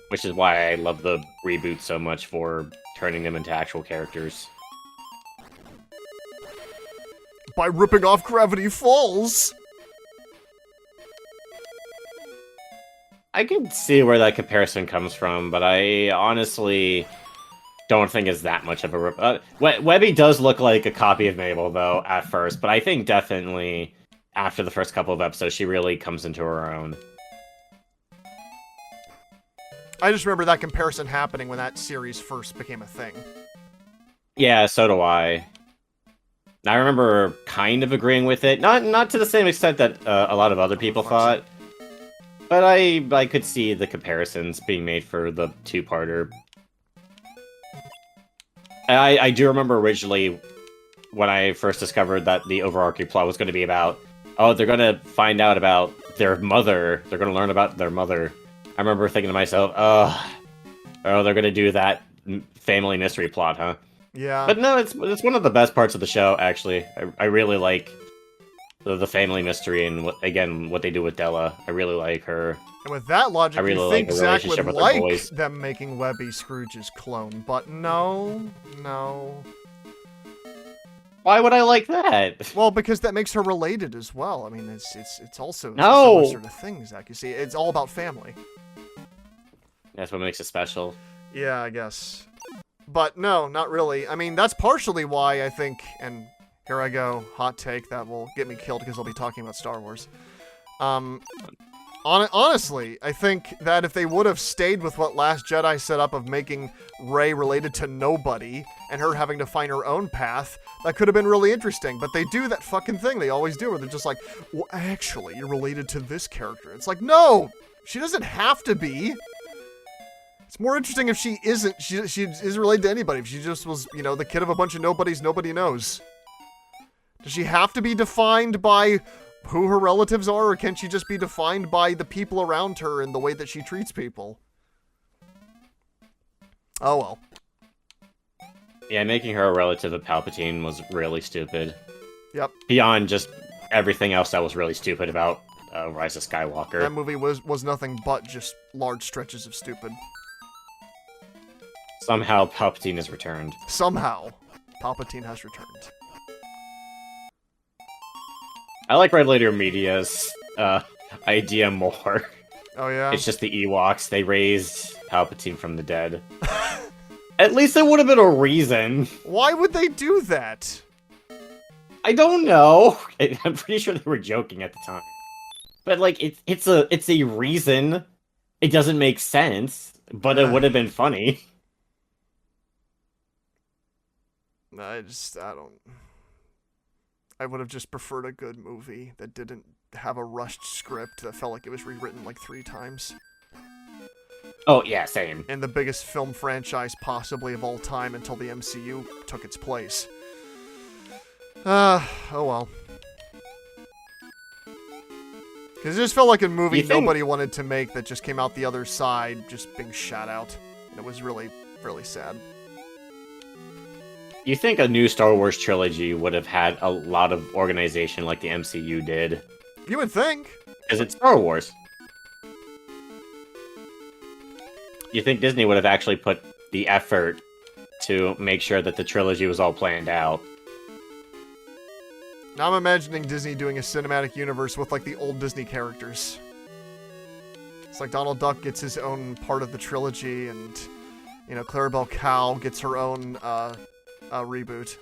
Which is why I love the reboot so much for turning them into actual characters. By ripping off Gravity Falls! I can see where that comparison comes from, but I honestly don't think it's that much of a rip. Webby does look like a copy of Mabel, though, at first, but I think definitely after the first couple of episodes, she really comes into her own. I just remember that comparison happening when that series first became a thing. Yeah, so do I. I remember kind of agreeing with it. Not to the same extent that a lot of other people thought. But I could see the comparisons being made for the 2-parter. I do remember originally when I first discovered that the overarching plot was going to be about, oh, they're going to find out about their mother. They're going to learn about their mother. I remember thinking to myself, ugh, Oh, they're gonna do that family mystery plot, huh? Yeah. But no, it's one of the best parts of the show, actually. I really like the family mystery and what they do with Della. I really like her. And with that I logic, really you like think her Zach would relationship with her like boys. them making Webby Scrooge's clone, but no. Why would I like that? Well, because that makes her related as well. I mean, it's also a No! similar sort of thing, Zach. You see, it's all about family. That's what makes it special. Yeah, I guess. But no, not really. I mean, that's partially why I think, and here I go, hot take that will get me killed because I'll be talking about Star Wars. Honestly, I think that if they would have stayed with what Last Jedi set up of making Rey related to nobody and her having to find her own path, that could have been really interesting. But they do that fucking thing they always do where they're just like, well, actually, you're related to this character. It's like, no! She doesn't have to be! It's more interesting if she isn't. She isn't related to anybody. If she just was, you know, the kid of a bunch of nobodies nobody knows. Does she have to be defined by who her relatives are, or can she just be defined by the people around her and the way that she treats people? Oh well. Yeah, making her a relative of Palpatine was really stupid. Yep. Beyond just everything else that was really stupid about Rise of Skywalker. That movie was nothing but just large stretches of stupid. Somehow Palpatine has returned. Somehow, Palpatine has returned. I like Red Letter Media's idea more. Oh yeah? It's just the Ewoks. They raised Palpatine from the dead. At least there would have been a reason. Why would they do that? I don't know. I'm pretty sure they were joking at the time. But like, it's a reason. It doesn't make sense, but it would have been funny. I would have just preferred a good movie that didn't have a rushed script that felt like it was rewritten like 3 times. Oh, yeah, same. And the biggest film franchise possibly of all time until the MCU took its place. Oh well. Because it just felt like a movie nobody wanted to make that just came out the other side just being shot out. And it was really, really sad. You think a new Star Wars trilogy would have had a lot of organization like the MCU did? You would think. Because it's Star Wars. You think Disney would have actually put the effort to make sure that the trilogy was all planned out? Now I'm imagining Disney doing a cinematic universe with like the old Disney characters. It's like Donald Duck gets his own part of the trilogy, and you know, Clarabelle Cow gets her own reboot.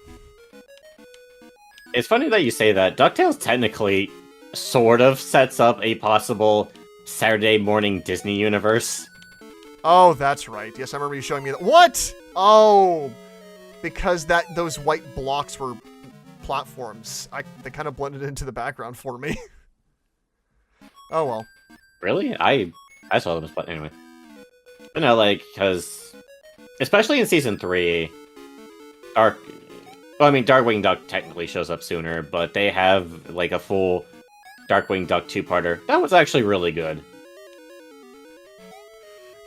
It's funny that you say that. DuckTales technically sort of sets up a possible Saturday morning Disney universe. Oh, that's right. Yes, I remember you showing me that. What? Oh, because those white blocks were platforms. They kind of blended into the background for me. Oh well. Really? I saw them as anyway. But no, like, because especially in season 3, Darkwing Duck technically shows up sooner, but they have like a full Darkwing Duck 2-parter. That was actually really good.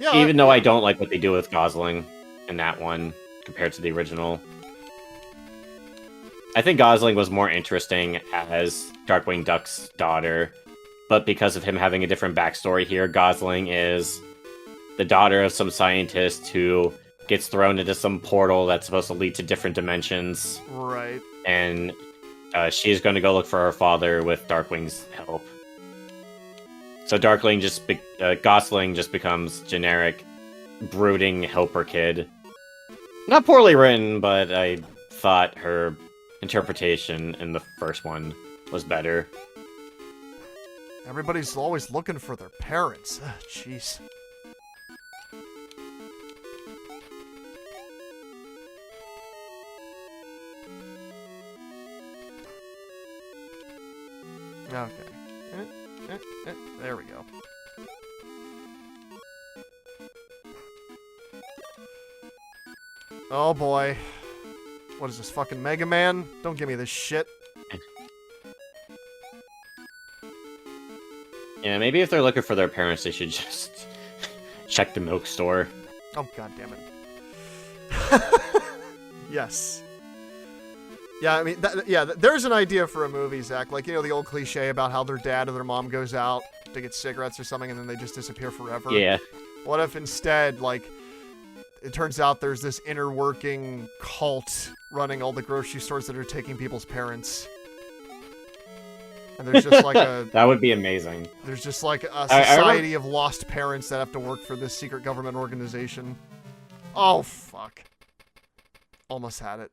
Yeah. Even though I don't like what they do with Gosling in that one compared to the original. I think Gosling was more interesting as Darkwing Duck's daughter, but because of him having a different backstory here, Gosling is the daughter of some scientist who gets thrown into some portal that's supposed to lead to different dimensions. Right. And she's going to go look for her father with Darkwing's help. So Gosling just becomes generic, brooding helper kid. Not poorly written, but I thought her interpretation in the first one was better. Everybody's always looking for their parents. Jeez. Okay. There we go. Oh boy. What is this, fucking Mega Man? Don't give me this shit. Yeah, maybe if they're looking for their parents, they should just check the milk store. Oh, god damn it. Yes. Yeah, I mean, there's an idea for a movie, Zach. Like, you know, the old cliche about how their dad or their mom goes out to get cigarettes or something and then they just disappear forever. Yeah. What if instead, like, it turns out there's this inner working cult running all the grocery stores that are taking people's parents? And there's just like a... That would be amazing. There's just like a society of lost parents that have to work for this secret government organization. Oh, fuck. Almost had it.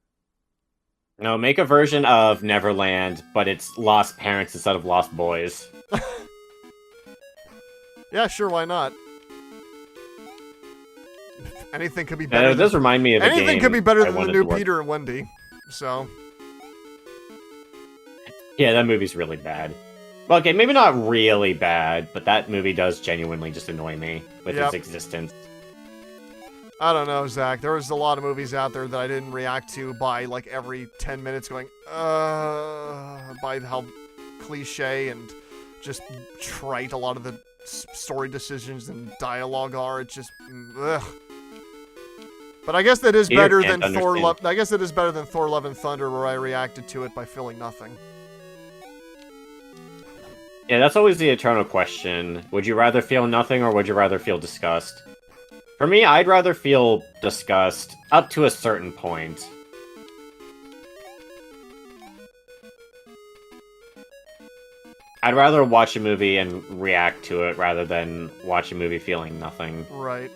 No, make a version of Neverland, but it's lost parents instead of lost boys. Yeah, sure, why not? Anything could be better. It does remind me of anything could be better than the new work. Peter and Wendy. So... Yeah, that movie's really bad. Well, okay, maybe not really bad, but that movie does genuinely just annoy me with its existence. I don't know, Zach. There was a lot of movies out there that I didn't react to by, like, every 10 minutes going, by how cliche and just trite a lot of the story decisions and dialogue are. It's just, ugh. But I guess that is better than Thor. I guess it is better than Thor: Love and Thunder, where I reacted to it by feeling nothing. Yeah, that's always the eternal question. Would you rather feel nothing or would you rather feel disgust? For me, I'd rather feel disgust up to a certain point. I'd rather watch a movie and react to it rather than watch a movie feeling nothing. Right.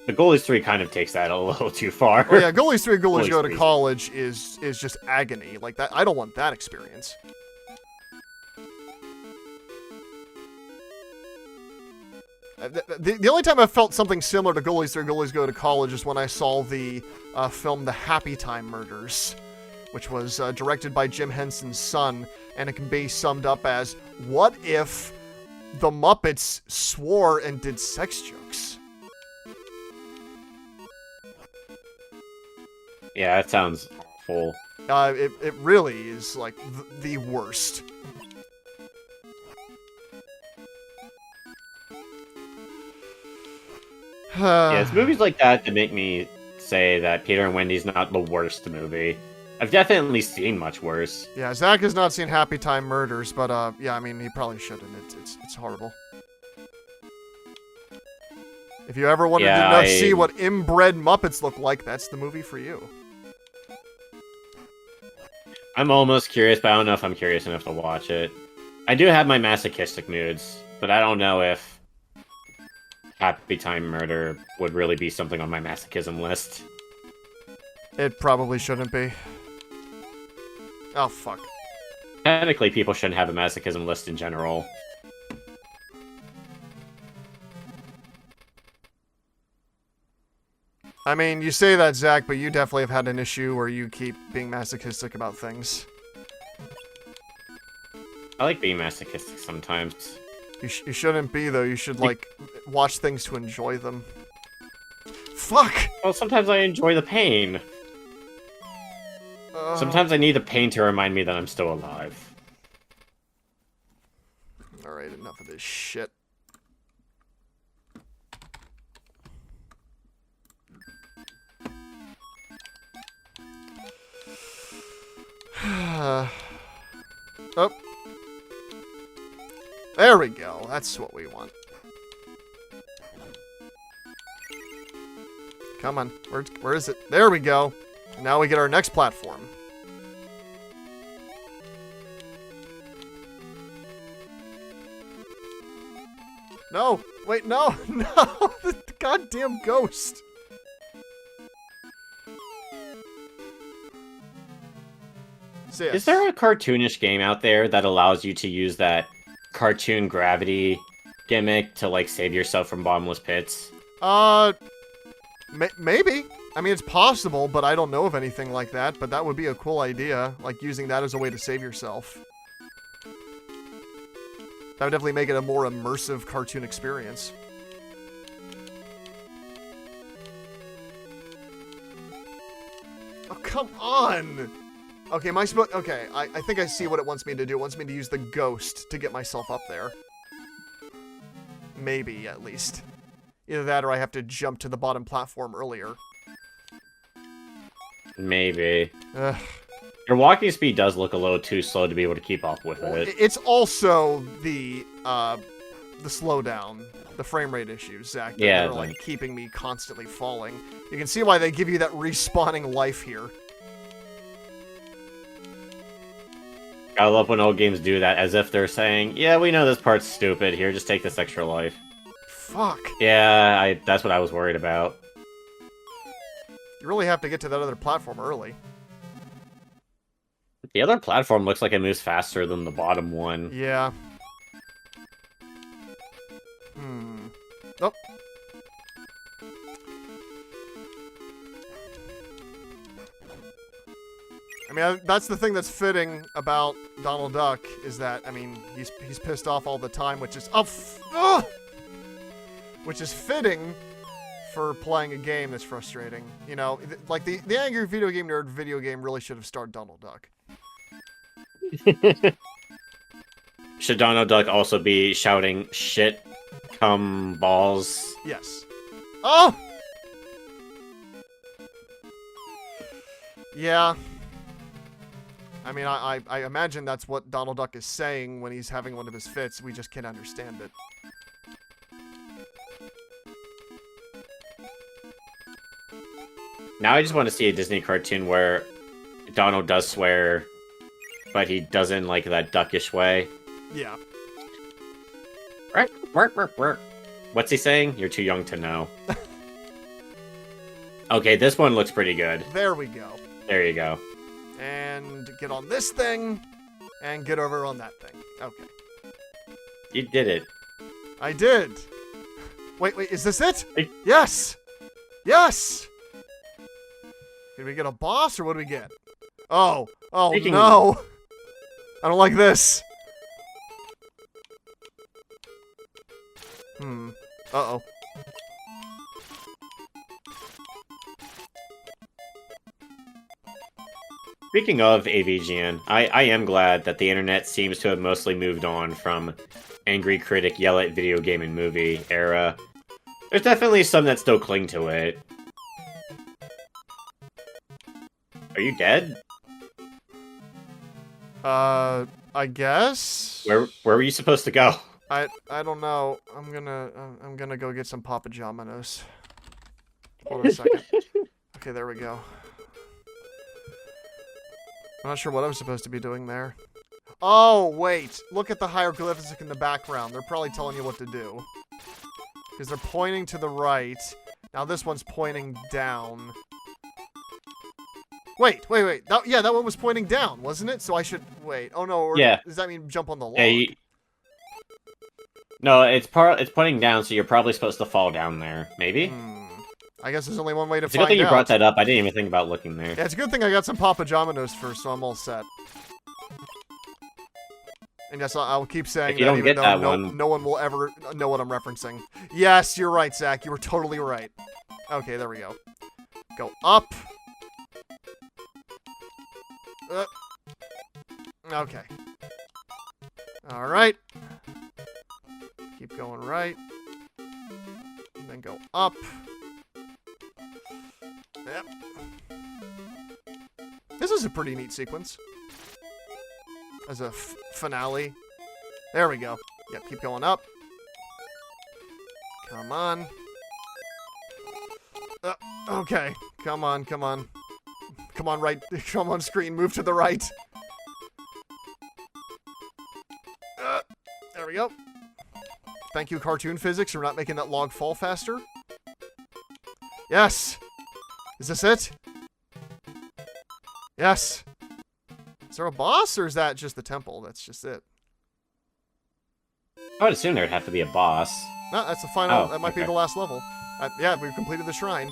The Goalies 3 kind of takes that a little too far. Oh yeah, Goalies 3 and Goalies Go to College is just agony. Like, that, I don't want that experience. The only time I felt something similar to Goalies 3 and Goalies Go to College is when I saw the film The Happy Time Murders, which was directed by Jim Henson's son, and it can be summed up as, what if the Muppets swore and did sex jokes? Yeah, that sounds awful. It really is, like, the worst. Yeah, it's movies like that that make me say that Peter and Wendy's not the worst movie. I've definitely seen much worse. Yeah, Zach has not seen Happy Time Murders, but, yeah, I mean, he probably shouldn't. It's horrible. If you ever wanted to see what inbred Muppets look like, that's the movie for you. I'm almost curious, but I don't know if I'm curious enough to watch it. I do have my masochistic moods, but I don't know if Happy Time Murder would really be something on my masochism list. It probably shouldn't be. Oh, fuck. Technically, people shouldn't have a masochism list in general. I mean, you say that, Zach, but you definitely have had an issue where you keep being masochistic about things. I like being masochistic sometimes. You shouldn't be, though. You should, like, watch things to enjoy them. Fuck! Well, sometimes I enjoy the pain. Sometimes I need the pain to remind me that I'm still alive. Alright, enough of this shit. Oh. There we go. That's what we want. Come on. Where is it? There we go. Now we get our next platform. No! Wait, no! No! The goddamn ghost! Yes. Is there a cartoonish game out there that allows you to use that cartoon gravity gimmick to, like, save yourself from bottomless pits? Maybe. I mean, it's possible, but I don't know of anything like that, but that would be a cool idea, like, using that as a way to save yourself. That would definitely make it a more immersive cartoon experience. Oh, come on! Okay, okay, I think I see what it wants me to do. It wants me to use the ghost to get myself up there. Maybe, at least. Either that or I have to jump to the bottom platform earlier. Maybe. Ugh. Your walking speed does look a little too slow to be able to keep up with it. It's also the slowdown, the frame rate issues, Zach, that are like keeping me constantly falling. You can see why they give you that respawning life here. I love when old games do that, as if they're saying, yeah, we know this part's stupid, here, just take this extra life. Fuck. Yeah, that's what I was worried about. You really have to get to that other platform early. The other platform looks like it moves faster than the bottom one. Yeah. Oh. I mean, that's the thing that's fitting about Donald Duck, is that, I mean, he's pissed off all the time, which is... which is fitting for playing a game that's frustrating. You know, like the Angry Video Game Nerd video game really should have starred Donald Duck. Should Donald Duck also be shouting, shit, come, balls? Yes. Oh! Yeah. I mean, I imagine that's what Donald Duck is saying when he's having one of his fits. We just can't understand it. Now I just want to see a Disney cartoon where Donald does swear, but he doesn't like that duckish way. Yeah. What's he saying? You're too young to know. Okay, this one looks pretty good. There we go. There you go. And get on this thing, and get over on that thing. Okay. You did it. I did. Wait, is this it? Yes! Yes! Did we get a boss, or what do we get? Oh no! I don't like this. Uh-oh. Speaking of AVGN, I am glad that the internet seems to have mostly moved on from angry critic yell at video game and movie era. There's definitely some that still cling to it. Are you dead? I guess? Where were you supposed to go? I don't know. I'm gonna go get some Papa John's. Hold on a second. Okay, there we go. I'm not sure what I was supposed to be doing there. Oh, wait. Look at the hieroglyphics in the background. They're probably telling you what to do. Because they're pointing to the right. Now this one's pointing down. Wait. That one was pointing down, wasn't it? So I should... Wait. Oh, no. Yeah. Does that mean jump on the log? Yeah, No, it's pointing down, so you're probably supposed to fall down there. Maybe? I guess there's only one way to find out. It's a find good thing out. you brought that up. I didn't even think about looking there. Yeah, it's a good thing I got some Papa John's first, so I'm all set. And yes, I'll keep saying if you that, don't even get though that no one will ever know what I'm referencing. Yes, you're right, Zach. You were totally right. Okay, there we go. Go up. Okay. Alright. Keep going right. And then go up. Yep. This is a pretty neat sequence. As a finale. There we go. Yep, keep going up. Come on. Okay. Come on. Come on, right. Come on, screen. Move to the right. There we go. Thank you, cartoon physics, for not making that log fall faster. Yes! Is this it? Yes! Is there a boss, or is that just the temple? That's just it. I would assume there'd have to be a boss. No, that's the final. Oh, that might be the last level. Yeah, we've completed the shrine.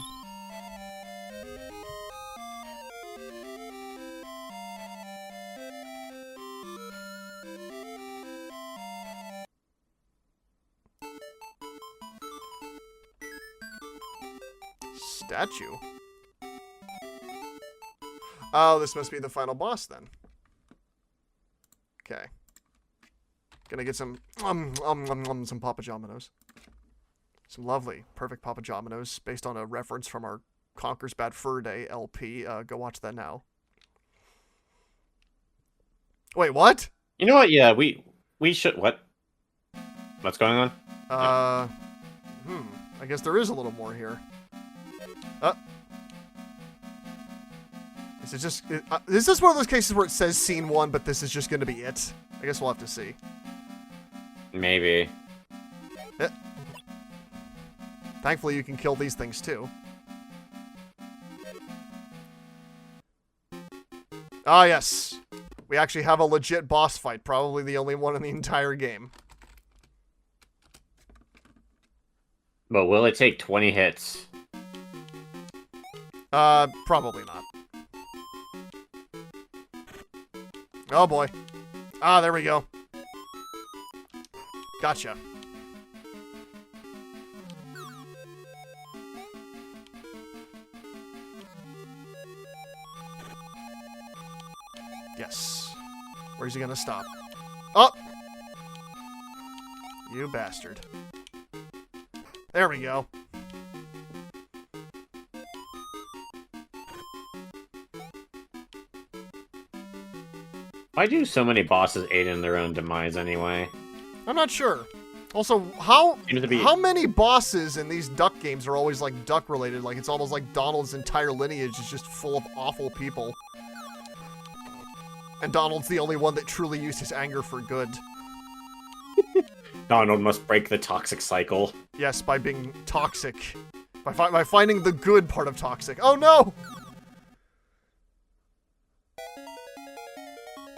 Statue? Oh, this must be the final boss then. Okay. Gonna get some some Papa John's. Some lovely Perfect Papa Jominos based on a reference from our Conker's Bad Fur Day LP. Go watch that now. Wait, what? You know what? Yeah, we should. What? What's going on? I guess there is a little more here. Is it just... is this one of those cases where it says scene 1, but this is just going to be it? I guess we'll have to see. Maybe. Thankfully, you can kill these things, too. Ah, yes. We actually have a legit boss fight. Probably the only one in the entire game. But will it take 20 hits? Probably not. Oh, boy. Ah, there we go. Gotcha. Yes. Where's he gonna stop? Oh! You bastard. There we go. Why do so many bosses aid in their own demise anyway? I'm not sure. Also, how Seems to be- many bosses in these duck games are always, like, duck-related? Like, it's almost like Donald's entire lineage is just full of awful people. And Donald's the only one that truly used his anger for good. Donald must break the toxic cycle. Yes, by being toxic. By finding the good part of toxic. Oh, no!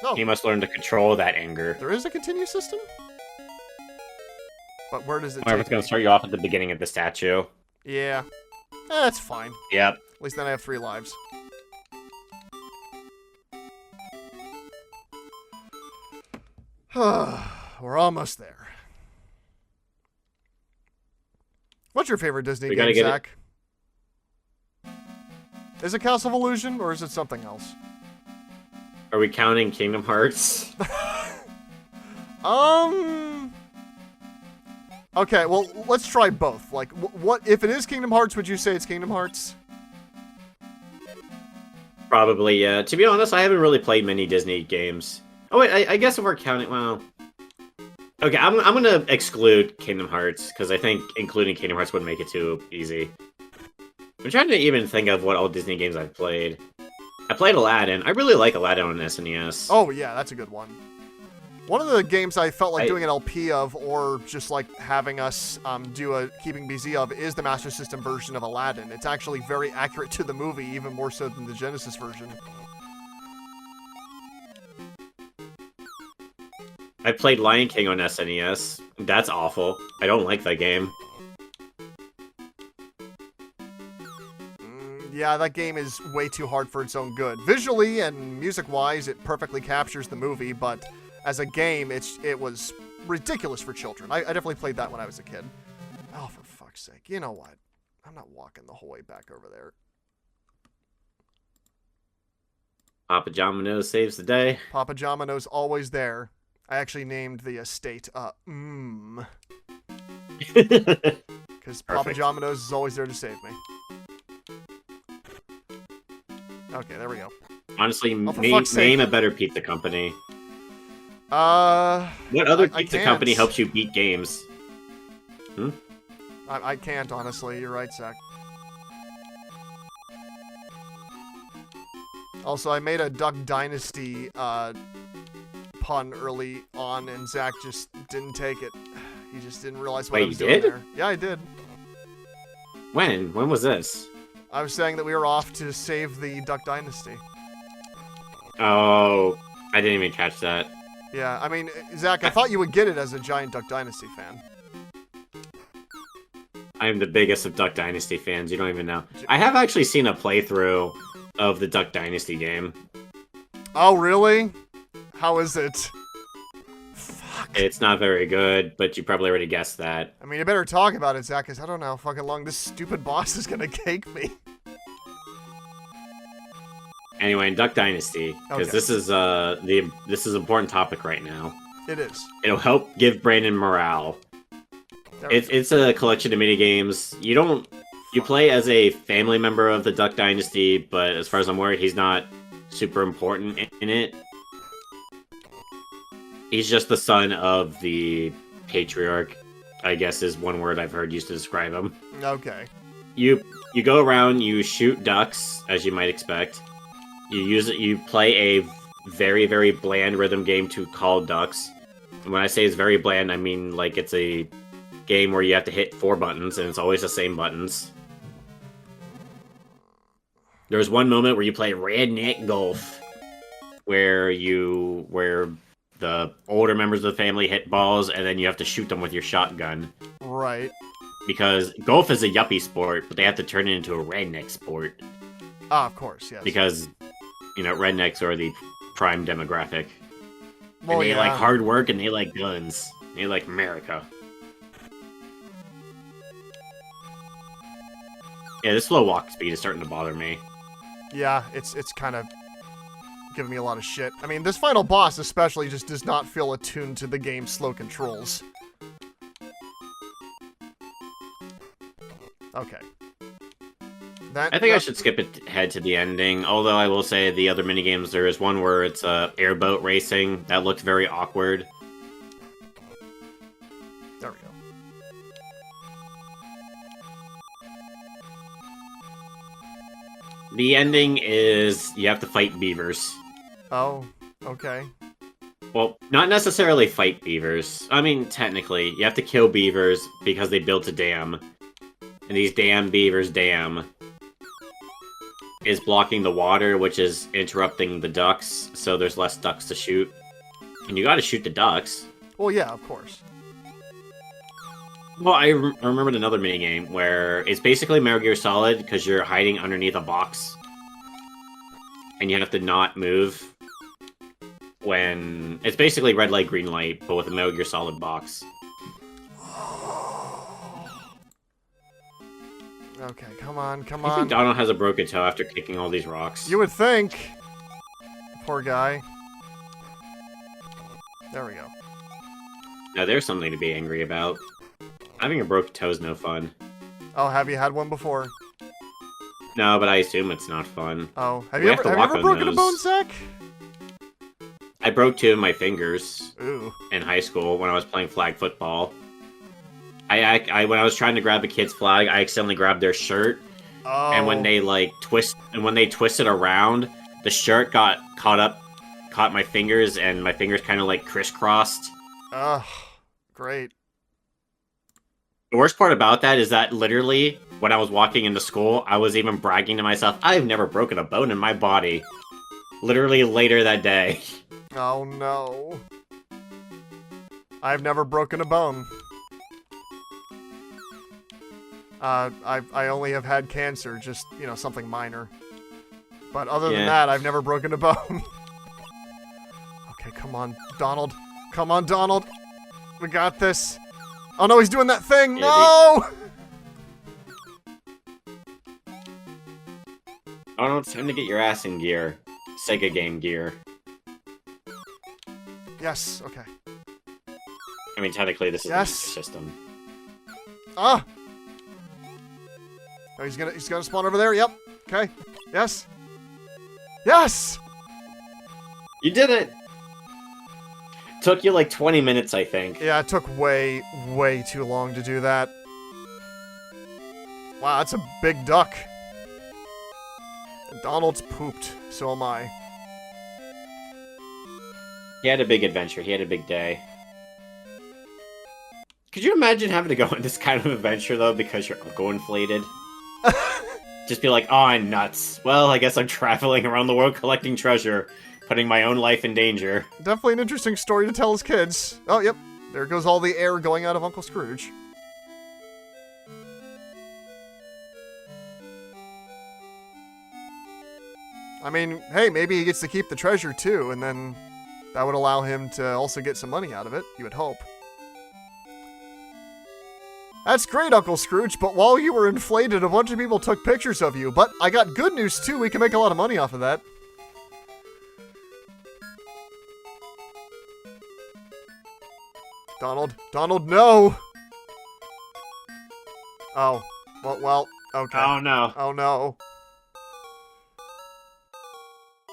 No. He must learn to control that anger. There is a continue system? But where does it However, take it's going me? to start you off at the beginning of the statue. Yeah. That's fine. Yep. At least then I have 3 lives. We're almost there. What's your favorite Disney We game, gotta get Zach? Is it Castle of Illusion, or is it something else? Are we counting Kingdom Hearts? Okay, well, let's try both. Like, what if it is Kingdom Hearts, would you say it's Kingdom Hearts? Probably, yeah. To be honest, I haven't really played many Disney games. Oh, wait, I guess if we're counting, well... Okay, I'm gonna exclude Kingdom Hearts, because I think including Kingdom Hearts would make it too easy. I'm trying to even think of what old Disney games I've played. I played Aladdin. I really like Aladdin on SNES. Oh, yeah, that's a good one. One of the games I felt like doing an LP of, or just like having us do a Keeping BZ of, is the Master System version of Aladdin. It's actually very accurate to the movie, even more so than the Genesis version. I played Lion King on SNES. That's awful. I don't like that game. Yeah, that game is way too hard for its own good. Visually and music-wise, it perfectly captures the movie, but as a game, it was ridiculous for children. I definitely played that when I was a kid. Oh, for fuck's sake. You know what? I'm not walking the whole way back over there. Papa Domino's saves the day. Papa Domino's always there. I actually named the estate, because Papa Domino's is always there to save me. Okay, there we go. Honestly, fuck's sake. name a better pizza company. What What other pizza company helps you beat games? I can't, honestly. You're right, Zach. Also, I made a Duck Dynasty pun early on, and Zach just didn't take it. He just didn't realize what I Wait, was you doing did? there. Yeah, I did. When? When was this? I was saying that we were off to save the Duck Dynasty. Oh, I didn't even catch that. Yeah, I mean, Zach, I thought you would get it as a giant Duck Dynasty fan. I am the biggest of Duck Dynasty fans, you don't even know. I have actually seen a playthrough of the Duck Dynasty game. Oh, really? How is it? Fuck. It's not very good, but you probably already guessed that. I mean, you better talk about it, Zach, because I don't know how fucking long this stupid boss is gonna cake me. Anyway, in Duck Dynasty, because Okay. this is this is an important topic right now. It is. It'll help give Brandon morale. It's a collection of mini games. You play as a family member of the Duck Dynasty, but as far as I'm aware, he's not super important in it. He's just the son of the patriarch, I guess is one word I've heard used to describe him. Okay. You go around, you shoot ducks, as you might expect. You play a very, very bland rhythm game to call ducks. And when I say it's very bland, I mean like it's a game where you have to hit 4 buttons, and it's always the same buttons. There's one moment where you play redneck golf, where the older members of the family hit balls, and then you have to shoot them with your shotgun. Right. Because golf is a yuppie sport, but they have to turn it into a redneck sport. Ah, of course, yes. Because, rednecks are the prime demographic. Well, and they like hard work, and they like guns. They like America. Yeah, this slow walk speed is starting to bother me. Yeah, it's kind of giving me a lot of shit. I mean, this final boss especially just does not feel attuned to the game's slow controls. Okay. I think I should skip ahead to the ending, although I will say the other minigames, there is one where it's airboat racing. That looked very awkward. There we go. The ending is you have to fight beavers. Oh, okay. Well, not necessarily fight beavers. I mean, technically, you have to kill beavers because they built a dam. And these damn beavers' dam is blocking the water, which is interrupting the ducks, so there's less ducks to shoot. And you gotta shoot the ducks. Well, yeah, of course. Well, I remembered another minigame where it's basically Metal Gear Solid because you're hiding underneath a box. And you have to not move when... It's basically red light, green light, but with a Metal Gear Solid box. Okay, come on, come I on. think Donald has a broken toe after kicking all these rocks. You would think. Poor guy. There we go. Now there's something to be angry about. Having a broken toe is no fun. Oh, have you had one before? No, but I assume it's not fun. Oh, have We you have to ever walk on broken a those. bone sack? I broke 2 of my fingers Ooh. in high school when I was playing flag football. When I was trying to grab a kid's flag, I accidentally grabbed their shirt, Oh. and when they twisted around, the shirt caught my fingers, and my fingers kind of like crisscrossed. Ugh. Great. The worst part about that is that literally, when I was walking into school, I was even bragging to myself, I've never broken a bone in my body. Literally later that day. Oh no. I've never broken a bone. I only have had cancer, just, something minor. But other than that, I've never broken a bone. Okay, come on, Donald. Come on, Donald. We got this. Oh no, he's doing that thing! Yeah, No! Oh no, it's time to get your ass in gear. Sega game gear. Yes, okay. I mean, technically, this is Yes. a system. Ah! Oh, he's gonna spawn over there, yep. Okay. Yes. Yes! You did it! Took you like 20 minutes, I think. Yeah, it took way, way too long to do that. Wow, that's a big duck. Donald's pooped, so am I. He had a big adventure. He had a big day. Could you imagine having to go on this kind of adventure, though, because your uncle inflated? Just be like, oh, I'm nuts. Well, I guess I'm traveling around the world collecting treasure, putting my own life in danger. Definitely an interesting story to tell his kids. Oh, yep. There goes all the air going out of Uncle Scrooge. I mean, hey, maybe he gets to keep the treasure, too, and then that would allow him to also get some money out of it, you would hope. That's great, Uncle Scrooge, but while you were inflated, a bunch of people took pictures of you. But I got good news, too. We can make a lot of money off of that. Donald, no! Oh. Well, okay. Oh no. Oh no.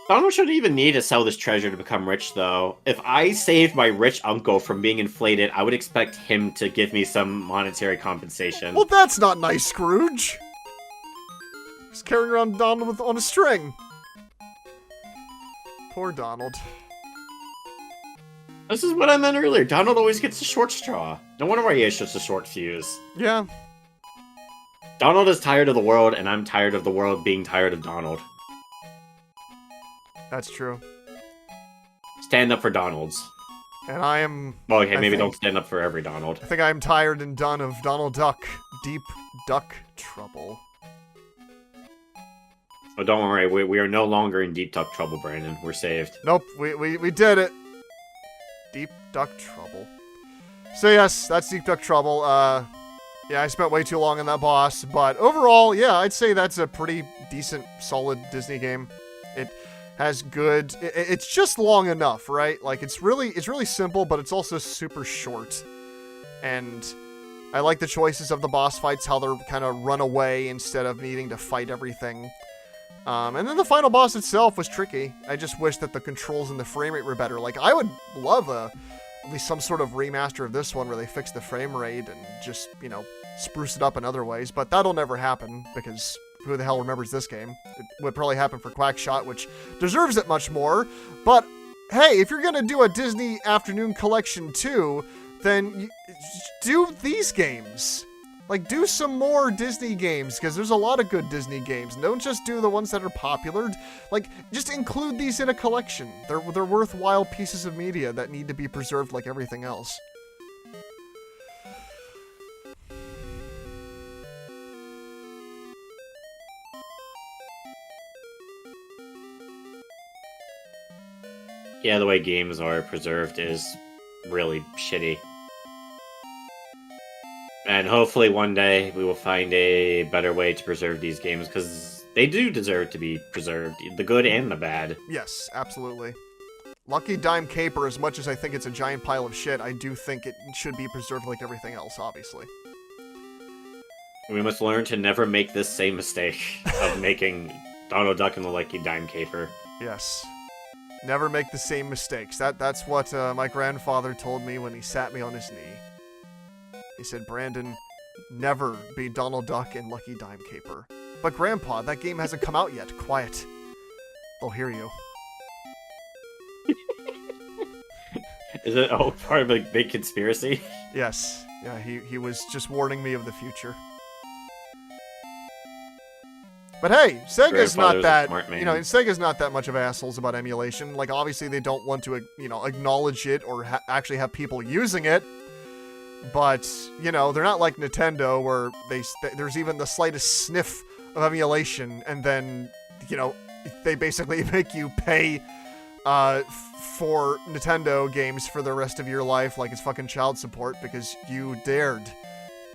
Donald shouldn't even need to sell this treasure to become rich, though. If I saved my rich uncle from being inflated, I would expect him to give me some monetary compensation. Well, that's not nice, Scrooge. He's carrying around Donald on a string. Poor Donald. This is what I meant earlier. Donald always gets the short straw. No wonder why he has such a short fuse. Yeah. Donald is tired of the world, and I'm tired of the world being tired of Donald. That's true. Stand up for Donalds. And I am... Well, okay, maybe don't stand up for every Donald. I think I am tired and done of Donald Duck. Deep duck trouble. Oh, don't worry. We are no longer in deep duck trouble, Brandon. We're saved. Nope, we did it. Deep duck trouble. So yes, that's Deep Duck Trouble. Yeah, I spent way too long on that boss, but overall, yeah, I'd say that's a pretty decent, solid Disney game. It has good... It's just long enough, right? Like, it's really simple, but it's also super short. And I like the choices of the boss fights, how they're kind of run away instead of needing to fight everything. And then the final boss itself was tricky. I just wish that the controls and the frame rate were better. Like, I would love at least some sort of remaster of this one where they fix the frame rate and just, you know, spruce it up in other ways. But that'll never happen because... who the hell remembers this game? It would probably happen for Quackshot, which deserves it much more. But, hey, if you're going to do a Disney Afternoon Collection 2, then do these games. Like, do some more Disney games, because there's a lot of good Disney games. Don't just do the ones that are popular. Like, just include these in a collection. They're worthwhile pieces of media that need to be preserved like everything else. Yeah, the way games are preserved is really shitty. And hopefully one day we will find a better way to preserve these games, because they do deserve to be preserved, the good and the bad. Yes, absolutely. Lucky Dime Caper, as much as I think it's a giant pile of shit, I do think it should be preserved like everything else, obviously. We must learn to never make this same mistake of making Donald Duck and the Lucky Dime Caper. Yes. Never make the same mistakes. That's what my grandfather told me when he sat me on his knee. He said, Brandon, never be Donald Duck and Lucky Dime Caper. But Grandpa, that game hasn't come out yet. Quiet. They'll hear you. Is it part of a big conspiracy? Yes. Yeah, he was just warning me of the future. But hey, Sega's not that, you know, Sega's not that much of assholes about emulation. Like, obviously they don't want to, you know, acknowledge it or actually have people using it. But, you know, they're not like Nintendo where there's even the slightest sniff of emulation, and then, you know, they basically make you pay for Nintendo games for the rest of your life like it's fucking child support because you dared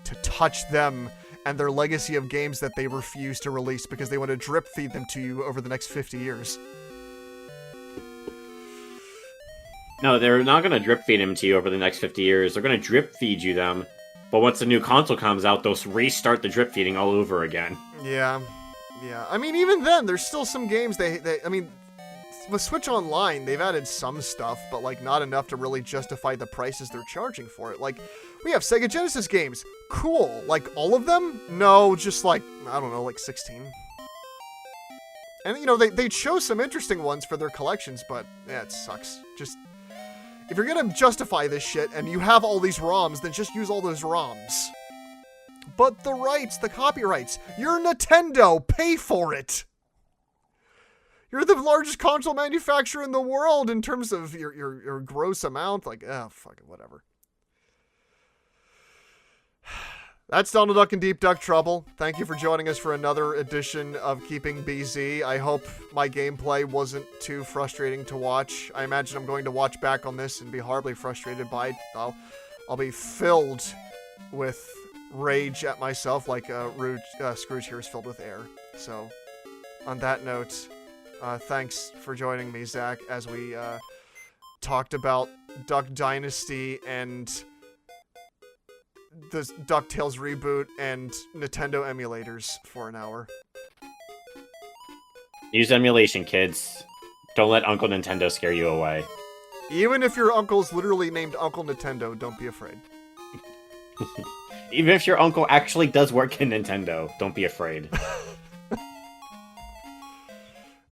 to touch them and their legacy of games that they refuse to release because they want to drip feed them to you over the next 50 years. No, they're not going to drip feed them to you over the next 50 years. They're going to drip feed you them. But once the new console comes out, they'll restart the drip feeding all over again. Yeah. Yeah. I mean, even then, there's still some games I mean, with Switch Online, they've added some stuff, but, like, not enough to really justify the prices they're charging for it. Like, we have Sega Genesis games. Cool. Like, all of them? No, just, like, I don't know, like 16. And, you know, they chose some interesting ones for their collections, but, yeah, it sucks. Just... if you're gonna justify this shit and you have all these ROMs, then just use all those ROMs. But the rights, the copyrights, you're Nintendo, pay for it! You're the largest console manufacturer in the world in terms of your gross amount. Like, oh, fuck it, whatever. That's Donald Duck and Deep Duck Trouble. Thank you for joining us for another edition of Keeping BZ. I hope my gameplay wasn't too frustrating to watch. I imagine I'm going to watch back on this and be horribly frustrated by it. I'll be filled with rage at myself like Scrooge here is filled with air. So, on that note, thanks for joining me, Zach, as we talked about Duck Dynasty and... the Ducktales reboot and Nintendo emulators for an hour. Use emulation, kids. Don't let Uncle Nintendo scare you away. Even if your uncle's literally named Uncle Nintendo, don't be afraid. Even if your uncle actually does work in Nintendo, don't be afraid.